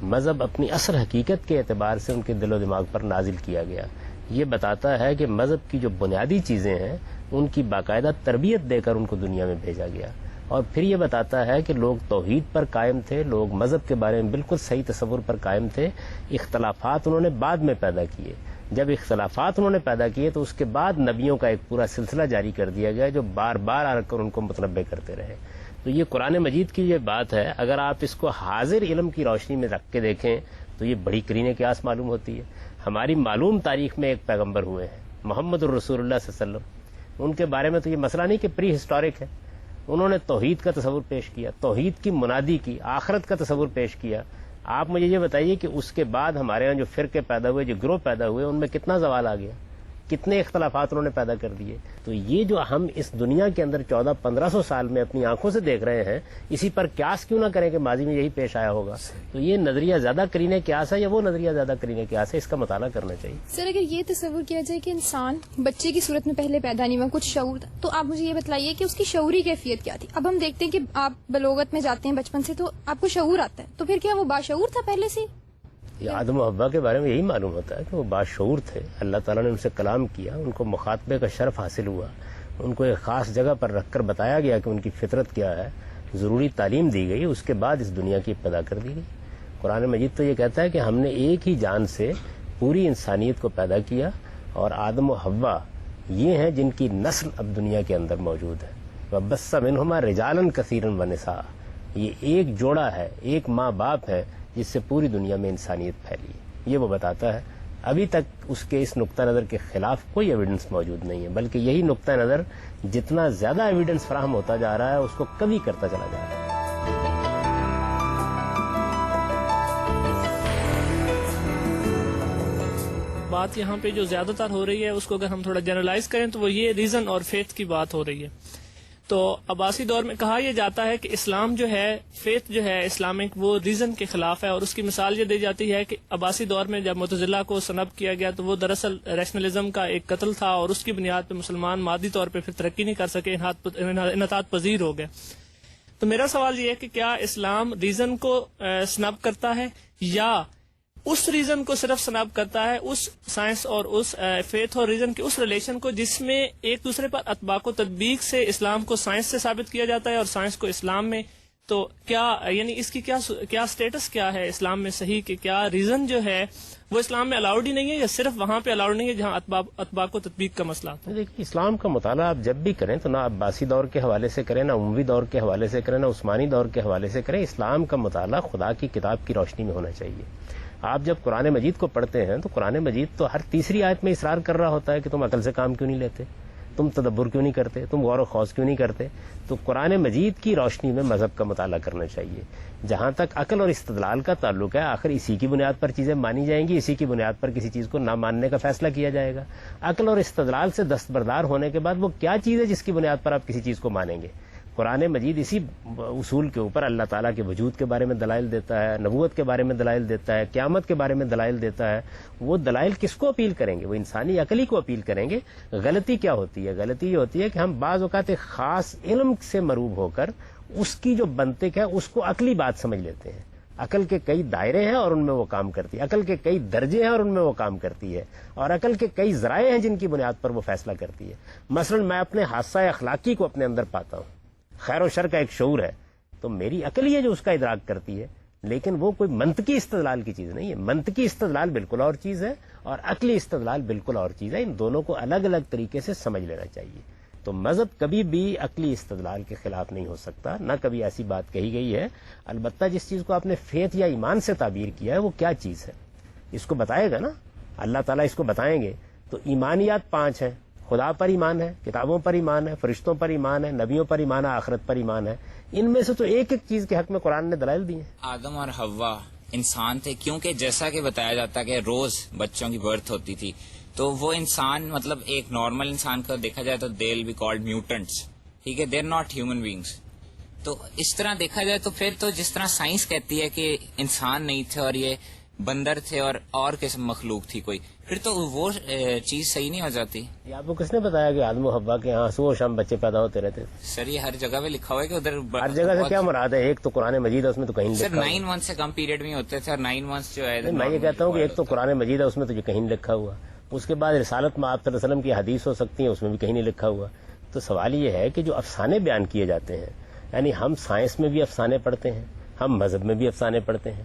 مذہب اپنی اصل حقیقت کے اعتبار سے ان کے دل و دماغ پر نازل کیا گیا. یہ بتاتا ہے کہ مذہب کی جو بنیادی چیزیں ہیں ان کی باقاعدہ تربیت دے کر ان کو دنیا میں بھیجا گیا. اور پھر یہ بتاتا ہے کہ لوگ توحید پر قائم تھے, لوگ مذہب کے بارے میں بالکل صحیح تصور پر قائم تھے. اختلافات انہوں نے بعد میں پیدا کیے. جب اختلافات انہوں نے پیدا کیے تو اس کے بعد نبیوں کا ایک پورا سلسلہ جاری کر دیا گیا جو بار بار آ کر ان کو متنبع کرتے رہے. تو یہ قرآن مجید کی یہ بات ہے, اگر آپ اس کو حاضر علم کی روشنی میں رکھ کے دیکھیں تو یہ بڑی قرین قیاس معلوم ہوتی ہے. ہماری معلوم تاریخ میں ایک پیغمبر ہوئے ہیں محمد الرسول اللہ صلی اللہ علیہ وسلم. ان کے بارے میں تو یہ مسئلہ نہیں کہ پری ہسٹورک ہے. انہوں نے توحید کا تصور پیش کیا, توحید کی منادی کی, آخرت کا تصور پیش کیا. آپ مجھے یہ بتائیے کہ اس کے بعد ہمارے یہاں جو فرقے پیدا ہوئے, جو گروہ پیدا ہوئے, ان میں کتنا زوال آ گیا, کتنے اختلافات انہوں نے پیدا کر دیے. تو یہ جو ہم اس دنیا کے اندر 1400-1500 سال میں اپنی آنکھوں سے دیکھ رہے ہیں, اسی پر قیاس کیوں نہ کریں کہ ماضی میں یہی پیش آیا ہوگا. تو یہ نظریہ زیادہ قرین قیاس ہے یا وہ نظریہ زیادہ قرین قیاس ہے, اس کا مطالعہ کرنا چاہیے. سر اگر یہ تصور کیا جائے کہ انسان بچے کی صورت میں پہلے پیدا نہیں ہوا, کچھ شعور تھا, تو آپ مجھے یہ بتلائیے کہ اس کی شعوری کیفیت کیا تھی. اب ہم دیکھتے ہیں کہ آپ بلوغت میں جاتے ہیں بچپن سے تو آپ کو شعور آتا ہے, تو پھر کیا وہ باشعور تھا پہلے سے؟ آدم و حوا کے بارے میں یہی معلوم ہوتا ہے کہ وہ باشعور تھے. اللہ تعالیٰ نے ان سے کلام کیا, ان کو مخاطبے کا شرف حاصل ہوا, ان کو ایک خاص جگہ پر رکھ کر بتایا گیا کہ ان کی فطرت کیا ہے, ضروری تعلیم دی گئی, اس کے بعد اس دنیا کی ابتدا کر دی گئی. قرآن مجید تو یہ کہتا ہے کہ ہم نے ایک ہی جان سے پوری انسانیت کو پیدا کیا اور آدم و حوا یہ ہیں جن کی نسل اب دنیا کے اندر موجود ہے. وَبَثَّ مِنْهُمَا رِجَالًا كَثِيرًا وَنِسَاءً. یہ ایک جوڑا ہے, ایک ماں باپ ہے جس سے پوری دنیا میں انسانیت پھیلی. یہ وہ بتاتا ہے. ابھی تک اس کے اس نقطہ نظر کے خلاف کوئی ایویڈنس موجود نہیں ہے, بلکہ یہی نقطہ نظر جتنا زیادہ ایویڈنس فراہم ہوتا جا رہا ہے اس کو کمی کرتا چلا جا رہا ہے. بات یہاں پہ جو زیادہ تر ہو رہی ہے اس کو اگر ہم تھوڑا جنرلائز کریں تو وہ یہ ریزن اور فیتھ کی بات ہو رہی ہے. تو عباسی دور میں کہا یہ جاتا ہے کہ اسلام جو ہے, فیتھ جو ہے اسلامک, وہ ریزن کے خلاف ہے. اور اس کی مثال یہ دی جاتی ہے کہ عباسی دور میں جب معتزلہ کو سنب کیا گیا تو وہ دراصل ریشنلزم کا ایک قتل تھا اور اس کی بنیاد پہ مسلمان مادی طور پہ پھر ترقی نہیں کر سکے, انحطاط پذیر ہو گئے. تو میرا سوال یہ ہے کہ کیا اسلام ریزن کو سنب کرتا ہے یا اس ریزن کو صرف سناب کرتا ہے, اس سائنس اور اس فیتھ اور ریزن کے اس ریلیشن کو جس میں ایک دوسرے پر اطباق و تطبیق سے اسلام کو سائنس سے ثابت کیا جاتا ہے اور سائنس کو اسلام میں. تو کیا یعنی اس کی کیا سٹیٹس کیا ہے اسلام میں صحیح, کہ کیا ریزن جو ہے وہ اسلام میں الاؤڈ ہی نہیں ہے یا صرف وہاں پہ الاؤڈ نہیں ہے جہاں اطباق و تطبیق کا مسئلہ آتا ہے؟ دیکھیے, اسلام کا مطالعہ آپ جب بھی کریں تو نہ عباسی دور کے حوالے سے کریں, نہ اموی دور کے حوالے سے کریں, نہ عثمانی دور کے حوالے سے کریں. اسلام کا مطالعہ خدا کی کتاب کی روشنی میں ہونا چاہیے. آپ جب قرآن مجید کو پڑھتے ہیں تو قرآن مجید تو ہر تیسری آیت میں اصرار کر رہا ہوتا ہے کہ تم عقل سے کام کیوں نہیں لیتے, تم تدبر کیوں نہیں کرتے, تم غور و خوض کیوں نہیں کرتے؟ تو قرآن مجید کی روشنی میں مذہب کا مطالعہ کرنا چاہیے. جہاں تک عقل اور استدلال کا تعلق ہے, آخر اسی کی بنیاد پر چیزیں مانی جائیں گی, اسی کی بنیاد پر کسی چیز کو نہ ماننے کا فیصلہ کیا جائے گا. عقل اور استدلال سے دستبردار ہونے کے بعد وہ کیا چیز ہے جس کی بنیاد پر آپ کسی چیز کو مانیں گے؟ قرآن مجید اسی اصول کے اوپر اللہ تعالیٰ کے وجود کے بارے میں دلائل دیتا ہے, نبوت کے بارے میں دلائل دیتا ہے, قیامت کے بارے میں دلائل دیتا ہے. وہ دلائل کس کو اپیل کریں گے؟ وہ انسانی عقل ہی کو اپیل کریں گے. غلطی کیا ہوتی ہے؟ غلطی یہ ہوتی ہے کہ ہم بعض اوقات ایک خاص علم سے مروب ہو کر اس کی جو منطق ہے اس کو عقلی بات سمجھ لیتے ہیں. عقل کے کئی دائرے ہیں اور ان میں وہ کام کرتی ہے, عقل کے کئی درجے ہیں اور ان میں وہ کام کرتی ہے, اور عقل کے کئی ذرائع ہیں جن کی بنیاد پر وہ فیصلہ کرتی ہے. مثلا میں اپنے حادثہ اخلاقی کو اپنے اندر پاتا ہوں, خیر و شر کا ایک شعور ہے, تو میری عقل ہی ہے جو اس کا ادراک کرتی ہے, لیکن وہ کوئی منطقی استدلال کی چیز نہیں ہے. منطقی استدلال بالکل اور چیز ہے اور عقلی استدلال بالکل اور چیز ہے. ان دونوں کو الگ الگ طریقے سے سمجھ لینا چاہیے. تو مذہب کبھی بھی عقلی استدلال کے خلاف نہیں ہو سکتا, نہ کبھی ایسی بات کہی گئی ہے. البتہ جس چیز کو آپ نے فیتھ یا ایمان سے تعبیر کیا ہے وہ کیا چیز ہے اس کو بتائے گا نا اللہ تعالیٰ, اس کو بتائیں گے. تو ایمانیات 5 ہیں. خدا پر ایمان ہے, کتابوں پر ایمان ہے, فرشتوں پر ایمان ہے, نبیوں پر ایمان ہے, آخرت پر ایمان ہے. ان میں سے تو ایک ایک چیز کے حق میں قرآن نے دلائل دی ہیں. آدم اور حوا انسان تھے, کیونکہ جیسا کہ بتایا جاتا کہ روز بچوں کی برتھ ہوتی تھی, تو وہ انسان مطلب ایک نارمل انسان کو دیکھا جائے تو دے ول بی کالڈ میوٹنٹس, ٹھیک ہے, they are not human beings. تو اس طرح دیکھا جائے تو پھر تو جس طرح سائنس کہتی ہے کہ انسان نہیں تھے اور یہ بندر تھے اور قسم مخلوق تھی کوئی, پھر تو وہ چیز صحیح نہیں ہو جاتی. یہ آپ کو کس نے بتایا کہ آدم و حوا کے یہاں صبح و شام بچے پیدا ہوتے رہتے تھے؟ سر یہ ہر جگہ پہ لکھا ہوا ہے کہ ادھر ہر جگہ سے کیا مراد ہے؟ ایک تو قرآن مجید ہے, اس میں تو کہیں سر 9 months سے کم پیریڈ میں ہوتے تھے, اور 9 months جو ہے میں یہ کہتا ہوں کہ ایک تو قرآن مجید ہے, اس میں تو یہ کہیں لکھا ہوا. اس کے بعد رسالت میں آپ صلی اللہ علیہ وسلم کی حدیث ہو سکتی ہیں, اس میں بھی کہیں نہیں لکھا ہوا. تو سوال یہ ہے کہ جو افسانے بیان کیے جاتے ہیں, یعنی ہم سائنس میں بھی افسانے پڑھتے ہیں, ہم مذہب میں بھی افسانے پڑھتے ہیں.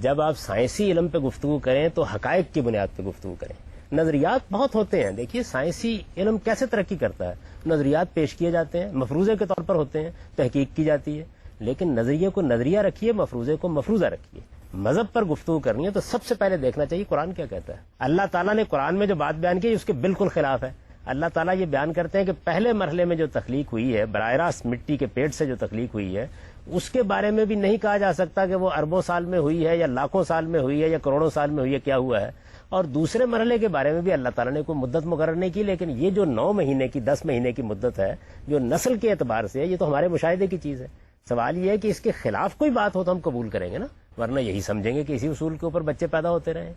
جب آپ سائنسی علم پہ گفتگو کریں تو حقائق کی بنیاد پہ گفتگو کریں. نظریات بہت ہوتے ہیں. دیکھیے سائنسی علم کیسے ترقی کرتا ہے, نظریات پیش کیے جاتے ہیں, مفروضے کے طور پر ہوتے ہیں, تحقیق کی جاتی ہے, لیکن نظریے کو نظریہ رکھیے, مفروضے کو مفروضہ رکھیے. مذہب پر گفتگو کرنی ہے تو سب سے پہلے دیکھنا چاہیے قرآن کیا کہتا ہے. اللہ تعالیٰ نے قرآن میں جو بات بیان کی اس کے بالکل خلاف ہے. اللہ تعالیٰ یہ بیان کرتے ہیں کہ پہلے مرحلے میں جو تخلیق ہوئی ہے, براہ راست مٹی کے پیٹ سے جو تخلیق ہوئی ہے, اس کے بارے میں بھی نہیں کہا جا سکتا کہ وہ اربوں سال میں ہوئی ہے یا لاکھوں سال میں ہوئی ہے یا کروڑوں سال میں ہوئی ہے, کیا ہوا ہے. اور دوسرے مرحلے کے بارے میں بھی اللہ تعالیٰ نے کوئی مدت مقرر نہیں کی, لیکن یہ جو 9 مہینے کی 10 مہینے کی مدت ہے جو نسل کے اعتبار سے ہے, یہ تو ہمارے مشاہدے کی چیز ہے. سوال یہ ہے کہ اس کے خلاف کوئی بات ہو تو ہم قبول کریں گے نا, ورنہ یہی سمجھیں گے کہ اسی اصول کے اوپر بچے پیدا ہوتے رہے.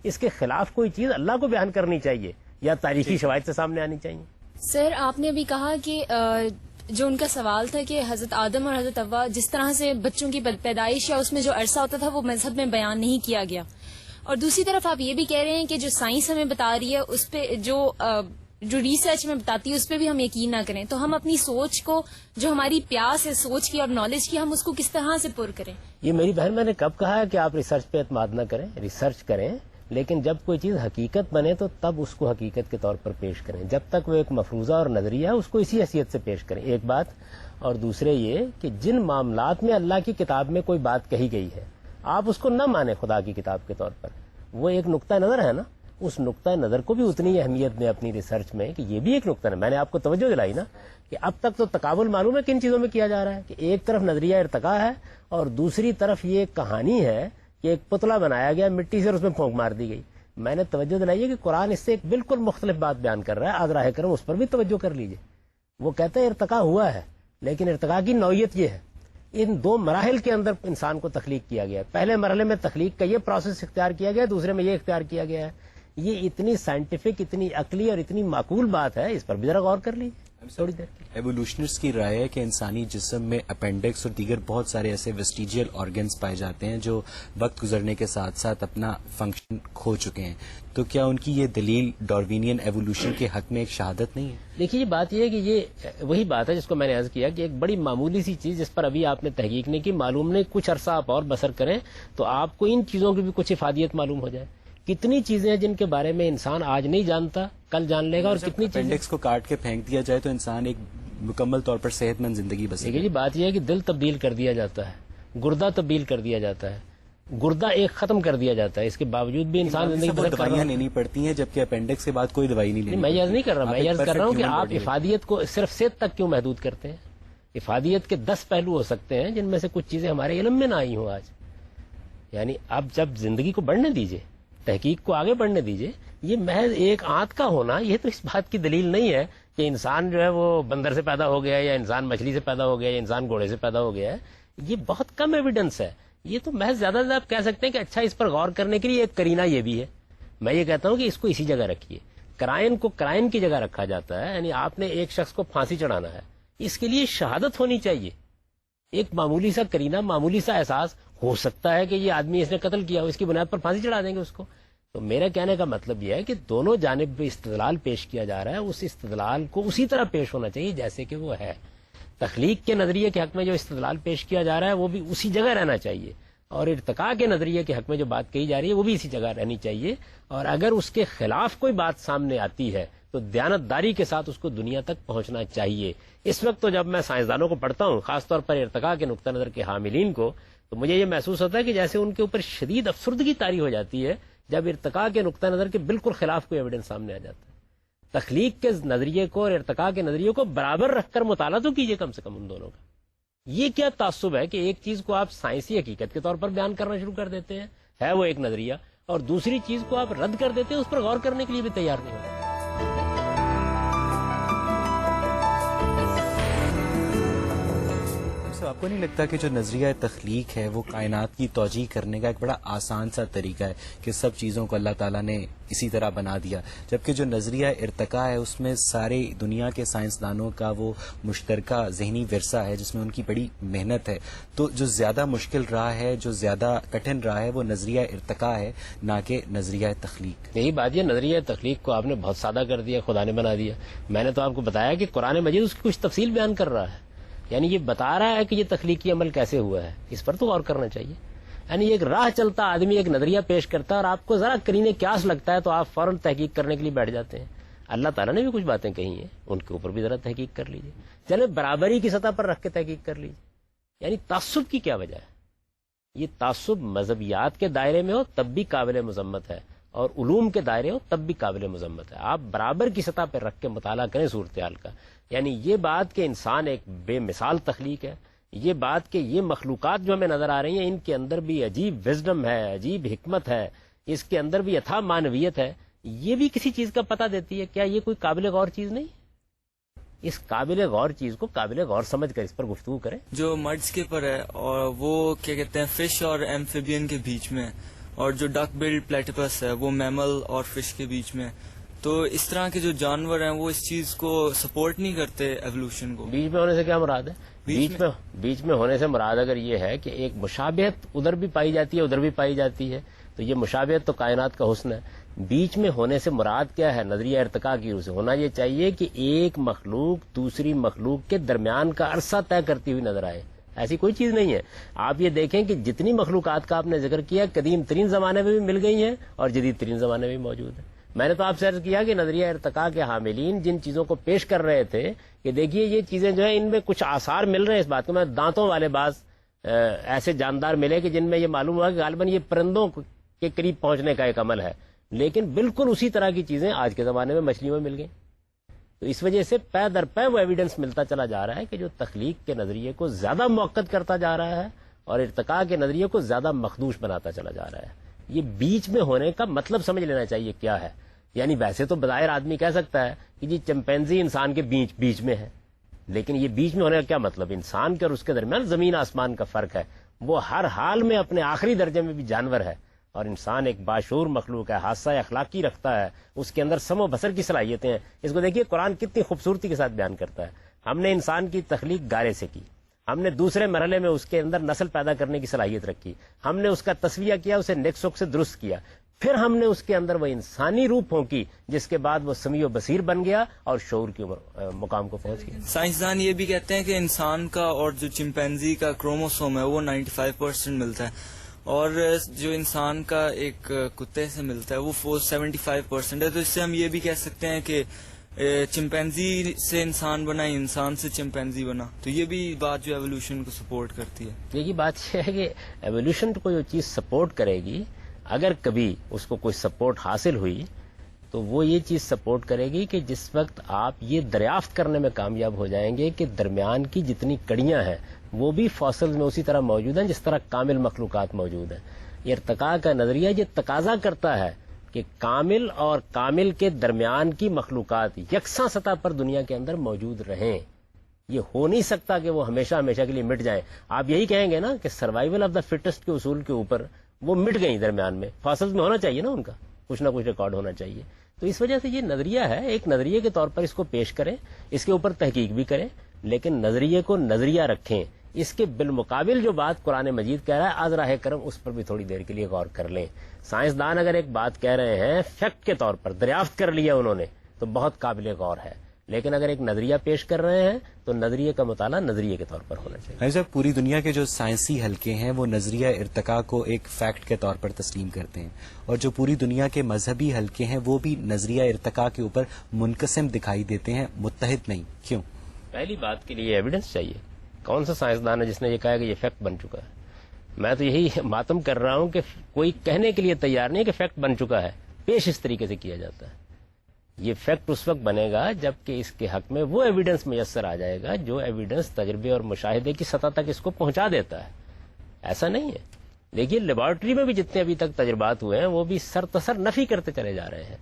اس کے خلاف کوئی چیز اللہ کو بیان کرنی چاہیے یا تاریخی شواہد سے سامنے آنی چاہیے. سر آپ نے بھی کہا کہ جو ان کا سوال تھا کہ حضرت آدم اور حضرت حوا جس طرح سے بچوں کی پیدائش یا اس میں جو عرصہ ہوتا تھا وہ مذہب میں بیان نہیں کیا گیا, اور دوسری طرف آپ یہ بھی کہہ رہے ہیں کہ جو سائنس ہمیں بتا رہی ہے اس پہ جو ریسرچ میں بتاتی ہے اس پہ بھی ہم یقین نہ کریں. تو ہم اپنی سوچ کو, جو ہماری پیاس ہے سوچ کی اور نالج کی, ہم اس کو کس طرح سے پر کریں؟ یہ میری بہن, میں نے کب کہا ہے کہ آپ ریسرچ پہ اعتماد نہ کریں, ریسرچ کریں, لیکن جب کوئی چیز حقیقت بنے تو تب اس کو حقیقت کے طور پر پیش کریں. جب تک وہ ایک مفروضہ اور نظریہ ہے اس کو اسی حیثیت سے پیش کریں, ایک بات. اور دوسرے یہ کہ جن معاملات میں اللہ کی کتاب میں کوئی بات کہی گئی ہے آپ اس کو نہ مانیں خدا کی کتاب کے طور پر, وہ ایک نقطہ نظر ہے نا, اس نقطہ نظر کو بھی اتنی اہمیت دیں اپنی ریسرچ میں کہ یہ بھی ایک نقطہ ہے. میں نے آپ کو توجہ دلائی نا کہ اب تک تو تقابل معلوم ہے کن چیزوں میں کیا جا رہا ہے, کہ ایک طرف نظریہ ارتقاء ہے اور دوسری طرف یہ ایک کہانی ہے کہ ایک پتلا بنایا گیا مٹی سے اور اس میں پھونک مار دی گئی. میں نے توجہ دلائی ہے کہ قرآن اس سے ایک بالکل مختلف بات بیان کر رہا ہے. آج راہ کرم اس پر بھی توجہ کر لیجئے. وہ کہتے ہیں ارتقاء ہوا ہے, لیکن ارتقاء کی نوعیت یہ ہے, ان 2 مراحل کے اندر انسان کو تخلیق کیا گیا ہے. پہلے مرحلے میں تخلیق کا یہ پروسیس اختیار کیا گیا ہے, دوسرے میں یہ اختیار کیا گیا ہے. یہ اتنی سائنٹیفک, اتنی عقلی اور اتنی معقول بات ہے, اس پر بھی ذرا غور کر لیجیے تھوڑی دیر. ایوولوشنرز کی رائے ہے کہ انسانی جسم میں اپینڈکس اور دیگر بہت سارے ایسے ویسٹیجیل آرگنز پائے جاتے ہیں جو وقت گزرنے کے ساتھ ساتھ اپنا فنکشن کھو چکے ہیں. تو کیا ان کی یہ دلیل ڈاروینین ایوولوشن کے حق میں ایک شہادت نہیں ہے؟ دیکھیے یہ بات یہ ہے کہ یہ وہی بات ہے جس کو میں نے عرض کیا کہ ایک بڑی معمولی سی چیز جس پر ابھی آپ نے تحقیق نہیں کی, معلوم نہیں, کچھ عرصہ آپ اور بسر کریں تو آپ کو ان چیزوں کی بھی کچھ افادیت معلوم ہو جائے. کتنی چیزیں ہیں جن کے بارے میں انسان آج نہیں جانتا, کل جان لے گا. اور کتنی چیزیں اپینڈکس کو کاٹ کے پھینک دیا جائے تو انسان ایک مکمل طور پر صحت مند زندگی بسے. دیکھیے جی بات یہ ہے کہ دل تبدیل کر دیا جاتا ہے, گردہ تبدیل کر دیا جاتا ہے, گردہ ایک ختم کر دیا جاتا ہے، اس کے باوجود بھی انسان زندگی سب بسر کر رہا دوائیاں ہے۔ لینی پڑتی ہیں جبکہ اپینڈکس کے بعد کوئی دوائی نہیں لینی میں یہ عرض نہیں کر رہا، میں یہ عرض کر رہا ہوں کہ آپ افادیت افادیت کو صرف صحت تک کیوں محدود کرتے ہیں؟ افادیت کے 10 پہلو ہو سکتے ہیں جن میں سے کچھ چیزیں ہمارے علم میں نہ آئی ہوں آج۔ یعنی اب جب زندگی کو بڑھنے دیجئے، تحقیق کو آگے بڑھنے دیجئے، یہ محض ایک آنت کا ہونا یہ تو اس بات کی دلیل نہیں ہے کہ انسان جو ہے وہ بندر سے پیدا ہو گیا ہے، یا انسان مچھلی سے پیدا ہو گیا ہے، یا انسان گھوڑے سے پیدا ہو گیا ہے۔ یہ بہت کم ایویڈنس ہے۔ یہ تو محض زیادہ سے زیادہ آپ کہہ سکتے ہیں کہ اچھا اس پر غور کرنے کے لیے ایک کرینہ یہ بھی ہے۔ میں یہ کہتا ہوں کہ اس کو اسی جگہ رکھیے۔ کرائن کو کرائن کی جگہ رکھا جاتا ہے، یعنی آپ نے ایک شخص کو پھانسی چڑھانا ہے، اس کے لیے شہادت ہونی چاہیے، ایک معمولی سا کرینہ، معمولی سا احساس ہو سکتا ہے کہ یہ آدمی اس نے قتل کیا، اس کی بنیاد پر پھانسی چڑھا دیں گے اس کو۔ تو میرا کہنے کا مطلب یہ ہے کہ دونوں جانب پہ استدلال پیش کیا جا رہا ہے، اس استدلال کو اسی طرح پیش ہونا چاہیے جیسے کہ وہ ہے۔ تخلیق کے نظریے کے حق میں جو استدلال پیش کیا جا رہا ہے وہ بھی اسی جگہ رہنا چاہیے، اور ارتقاء کے نظریے کے حق میں جو بات کہی جا رہی ہے وہ بھی اسی جگہ رہنی چاہیے، اور اگر اس کے خلاف کوئی بات سامنے آتی ہے تو دیانتداری کے ساتھ اس کو دنیا تک پہنچنا چاہیے۔ اس وقت تو جب میں سائنسدانوں کو پڑھتا ہوں، خاص طور پر ارتقاء کے نقطہ نظر کے حاملین کو، تو مجھے یہ محسوس ہوتا ہے کہ جیسے ان کے اوپر شدید افسردگی طاری ہو جاتی ہے جب ارتقاء کے نقطہ نظر کے بالکل خلاف کوئی ایویڈنس سامنے آ جاتا ہے۔ تخلیق کے نظریے کو اور ارتقاء کے نظریے کو برابر رکھ کر مطالعہ تو کیجیے کم سے کم ان دونوں کا۔ یہ کیا تعصب ہے کہ ایک چیز کو آپ سائنسی حقیقت کے طور پر بیان کرنا شروع کر دیتے ہیں، ہے وہ ایک نظریہ، اور دوسری چیز کو آپ رد کر دیتے ہیں، اس پر غور کرنے کے لیے بھی تیار نہیں ہوتے۔ آپ کو نہیں لگتا کہ جو نظریہ تخلیق ہے وہ کائنات کی توجیہ کرنے کا ایک بڑا آسان سا طریقہ ہے کہ سب چیزوں کو اللہ تعالیٰ نے اسی طرح بنا دیا، جبکہ جو نظریہ ارتقاء ہے اس میں سارے دنیا کے سائنسدانوں کا وہ مشترکہ ذہنی ورثہ ہے جس میں ان کی بڑی محنت ہے۔ تو جو زیادہ مشکل رہا ہے، جو زیادہ کٹھن رہا ہے، وہ نظریہ ارتقاء ہے نہ کہ نظریہ تخلیق۔ یہی بات یہ نظریہ تخلیق کو آپ نے بہت سادہ کر دیا، خدا نے بنا دیا۔ میں نے تو آپ کو بتایا کہ قرآن مجید اس کی کچھ تفصیل بیان کر رہا ہے، یعنی یہ بتا رہا ہے کہ یہ تخلیقی عمل کیسے ہوا ہے، اس پر تو غور کرنا چاہیے۔ یعنی ایک راہ چلتا آدمی ایک نظریہ پیش کرتا ہے اور آپ کو ذرا قرینے قیاس لگتا ہے تو آپ فوراً تحقیق کرنے کے لیے بیٹھ جاتے ہیں۔ اللہ تعالیٰ نے بھی کچھ باتیں کہی ہیں، ان کے اوپر بھی ذرا تحقیق کر لیجیے، چلے برابری کی سطح پر رکھ کے تحقیق کر لیجیے۔ یعنی تعصب کی کیا وجہ ہے؟ یہ تعصب مذہبیات کے دائرے میں ہو تب بھی قابل مذمت ہے، اور علوم کے دائرے ہو تب بھی قابل مذمت ہے۔ آپ برابر کی سطح پر رکھ کے مطالعہ کریں صورتحال کا۔ یعنی یہ بات کہ انسان ایک بے مثال تخلیق ہے، یہ بات کہ یہ مخلوقات جو ہمیں نظر آ رہی ہیں ان کے اندر بھی عجیب وزڈم ہے، عجیب حکمت ہے، اس کے اندر بھی اتھا معنویت ہے، یہ بھی کسی چیز کا پتہ دیتی ہے۔ کیا یہ کوئی قابل غور چیز نہیں؟ اس قابل غور چیز کو قابل غور سمجھ کر اس پر گفتگو کریں۔ جو مرڈ کے پر ہے اور وہ کیا کہتے ہیں فش اور ایمفیبین کے بیچ میں، اور جو ڈک بلڈ پلیٹیپس ہے وہ میمل اور فش کے بیچ میں، تو اس طرح کے جو جانور ہیں وہ اس چیز کو سپورٹ نہیں کرتے ایوولوشن کو۔ بیچ میں ہونے سے کیا مراد ہے؟ بیچ میں ہونے سے مراد اگر یہ ہے کہ ایک مشابہت ادھر بھی پائی جاتی ہے ادھر بھی پائی جاتی ہے، تو یہ مشابہت تو کائنات کا حسن ہے۔ بیچ میں ہونے سے مراد کیا ہے؟ نظریہ ارتقاء کی روح سے ہونا یہ چاہیے کہ ایک مخلوق دوسری مخلوق کے درمیان کا عرصہ طے کرتی ہوئی نظر آئے، ایسی کوئی چیز نہیں ہے۔ آپ یہ دیکھیں کہ جتنی مخلوقات کا آپ نے ذکر کیا قدیم ترین زمانے میں بھی مل گئی ہیں اور جدید ترین زمانے میں بھی موجود ہیں۔ میں نے تو آپ سے عرض کیا کہ نظریہ ارتقاء کے حاملین جن چیزوں کو پیش کر رہے تھے کہ دیکھیے یہ چیزیں جو ہیں ان میں کچھ آثار مل رہے ہیں اس بات کو، میں دانتوں والے بعض ایسے جاندار ملے کہ جن میں یہ معلوم ہوا کہ غالباً یہ پرندوں کے قریب پہنچنے کا ایک عمل ہے، لیکن بالکل اسی طرح کی چیزیں آج کے زمانے میں مچھلیوں میں مل گئیں۔ تو اس وجہ سے پے در پے وہ ایویڈنس ملتا چلا جا رہا ہے کہ جو تخلیق کے نظریے کو زیادہ موقت کرتا جا رہا ہے اور ارتقاء کے نظریے کو زیادہ مخدوش بناتا چلا جا رہا ہے۔ یہ بیچ میں ہونے کا مطلب سمجھ لینا چاہیے کیا ہے۔ یعنی ویسے تو بظاہر آدمی کہہ سکتا ہے کہ جی چمپینزی انسان کے بیچ میں ہے، لیکن یہ بیچ میں ہونے کا کیا مطلب؟ انسان کے اور اس کے درمیان زمین آسمان کا فرق ہے۔ وہ ہر حال میں اپنے آخری درجے میں بھی جانور ہے، اور انسان ایک باشعور مخلوق ہے، حادثہ اخلاقی رکھتا ہے، اس کے اندر سم و بصر کی صلاحیتیں ہیں۔ اس کو دیکھیے قرآن کتنی خوبصورتی کے ساتھ بیان کرتا ہے۔ ہم نے انسان کی تخلیق گارے سے کی، ہم نے دوسرے مرحلے میں اس کے اندر نسل پیدا کرنے کی صلاحیت رکھی، ہم نے اس کا تسویہ کیا، اسے نیک سوک سے درست کیا، پھر ہم نے اس کے اندر وہ انسانی روح پھونکی جس کے بعد وہ سمیع و بصیر بن گیا اور شعور کی مقام کو پہنچ گیا۔ سائنسدان یہ بھی کہتے ہیں کہ انسان کا اور جو چمپینزی کا کروموسوم ہے وہ 95% ملتا ہے، اور جو انسان کا ایک کتے سے ملتا ہے وہ 75% ہے۔ تو اس سے ہم یہ بھی کہہ سکتے ہیں کہ چمپینزی سے انسان بنا، انسان سے چمپینزی بنا، تو یہ بھی بات جو ایوولوشن کو سپورٹ کرتی ہے. یہی بات یہ ہے کہ ایوولوشن کو جو چیز سپورٹ کرے گی، اگر کبھی اس کو کوئی سپورٹ حاصل ہوئی تو وہ یہ چیز سپورٹ کرے گی کہ جس وقت آپ یہ دریافت کرنے میں کامیاب ہو جائیں گے کہ درمیان کی جتنی کڑیاں ہیں وہ بھی فاسلز میں اسی طرح موجود ہیں جس طرح کامل مخلوقات موجود ہیں. یہ ارتقاء کا نظریہ یہ تقاضا کرتا ہے کہ کامل اور کامل کے درمیان کی مخلوقات یکساں سطح پر دنیا کے اندر موجود رہیں. یہ ہو نہیں سکتا کہ وہ ہمیشہ ہمیشہ کے لیے مٹ جائیں. آپ یہی کہیں گے نا کہ سروائیول آف دا فٹسٹ کے اصول کے اوپر وہ مٹ گئی درمیان میں، فاسلز میں ہونا چاہیے نا، ان کا کچھ نہ کچھ ریکارڈ ہونا چاہیے. تو اس وجہ سے یہ نظریہ ہے، ایک نظریے کے طور پر اس کو پیش کریں، اس کے اوپر تحقیق بھی کریں، لیکن نظریے کو نظریہ رکھیں. اس کے بالمقابل جو بات قرآن مجید کہہ رہا ہے از راہ کرم، اس پر بھی تھوڑی دیر کے لیے غور کر لیں. سائنسدان اگر ایک بات کہہ رہے ہیں فیکٹ کے طور پر، دریافت کر لیا انہوں نے، تو بہت قابل غور ہے. لیکن اگر ایک نظریہ پیش کر رہے ہیں تو نظریے کا مطالعہ نظریے کے طور پر ہونا چاہیے. جب پوری دنیا کے جو سائنسی حلقے ہیں وہ نظریہ ارتقاء کو ایک فیکٹ کے طور پر تسلیم کرتے ہیں، اور جو پوری دنیا کے مذہبی حلقے ہیں وہ بھی نظریہ ارتقاء کے اوپر منقسم دکھائی دیتے ہیں، متحد نہیں، کیوں؟ پہلی بات کے لیے ایویڈنس چاہیے. کون سا سائنسدان ہے جس نے یہ کہا کہ یہ فیکٹ بن چکا ہے؟ میں تو یہی ماتم کر رہا ہوں کہ کوئی کہنے کے لیے تیار نہیں کہ فیکٹ بن چکا ہے. پیش اس طریقے سے کیا جاتا ہے. یہ فیکٹ اس وقت بنے گا جبکہ اس کے حق میں وہ ایویڈنس میسر آ جائے گا جو ایویڈنس تجربے اور مشاہدے کی سطح تک اس کو پہنچا دیتا ہے. ایسا نہیں ہے. دیکھیے لیبارٹری میں بھی جتنے ابھی تک تجربات ہوئے ہیں وہ بھی سرتسر نفی کرتے چلے جا رہے ہیں،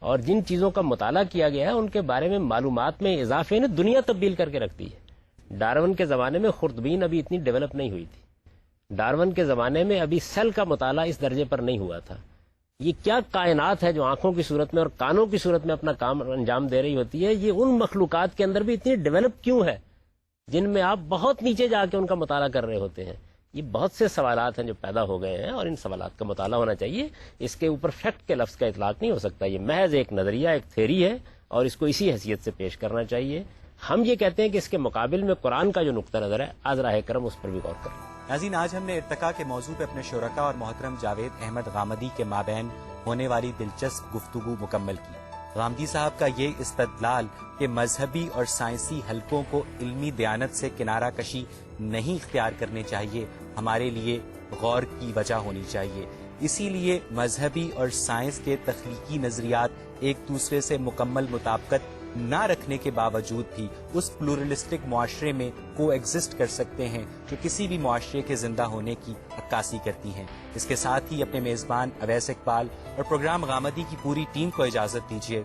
اور جن چیزوں کا مطالعہ کیا گیا ہے ان کے بارے میں معلومات میں اضافے نے دنیا تبدیل کر کے رکھتی ہے. ڈارون کے زمانے میں خوردبین ابھی اتنی ڈیولپ نہیں ہوئی تھی. ڈارون کے زمانے میں ابھی سیل کا مطالعہ اس درجے پر نہیں ہوا تھا. یہ کیا کائنات ہے جو آنکھوں کی صورت میں اور کانوں کی صورت میں اپنا کام انجام دے رہی ہوتی ہے. یہ ان مخلوقات کے اندر بھی اتنی ڈیولپ کیوں ہے جن میں آپ بہت نیچے جا کے ان کا مطالعہ کر رہے ہوتے ہیں. یہ بہت سے سوالات ہیں جو پیدا ہو گئے ہیں اور ان سوالات کا مطالعہ ہونا چاہیے. اس کے اوپر فیکٹ کے لفظ کا اطلاق نہیں ہو سکتا. یہ محض ایک نظریہ، ایک تھیری ہے اور اس کو اسی حیثیت سے پیش کرنا چاہیے. ہم یہ کہتے ہیں کہ اس کے مقابل میں قرآن کا جو نقطہ نظر ہے از راہ کرم، اس پر بھی غور کریں. ناظرین، آج ہم نے ارتقاء کے موضوع پہ اپنے شرکاء اور محترم جاوید احمد غامدی کے مابین ہونے والی دلچسپ گفتگو مکمل کی. غامدی صاحب کا یہ استدلال کہ مذہبی اور سائنسی حلقوں کو علمی دیانت سے کنارہ کشی نہیں اختیار کرنے چاہیے، ہمارے لیے غور کی وجہ ہونی چاہیے. اسی لیے مذہبی اور سائنس کے تخلیقی نظریات ایک دوسرے سے مکمل مطابقت نہ رکھنے کے باوجود بھی اس پلورلسٹک معاشرے میں کو ایگزسٹ کر سکتے ہیں جو کسی بھی معاشرے کے زندہ ہونے کی عکاسی کرتی ہیں. اس کے ساتھ ہی اپنے میزبان اویس اقبال اور پروگرام غامدی کی پوری ٹیم کو اجازت دیجیے.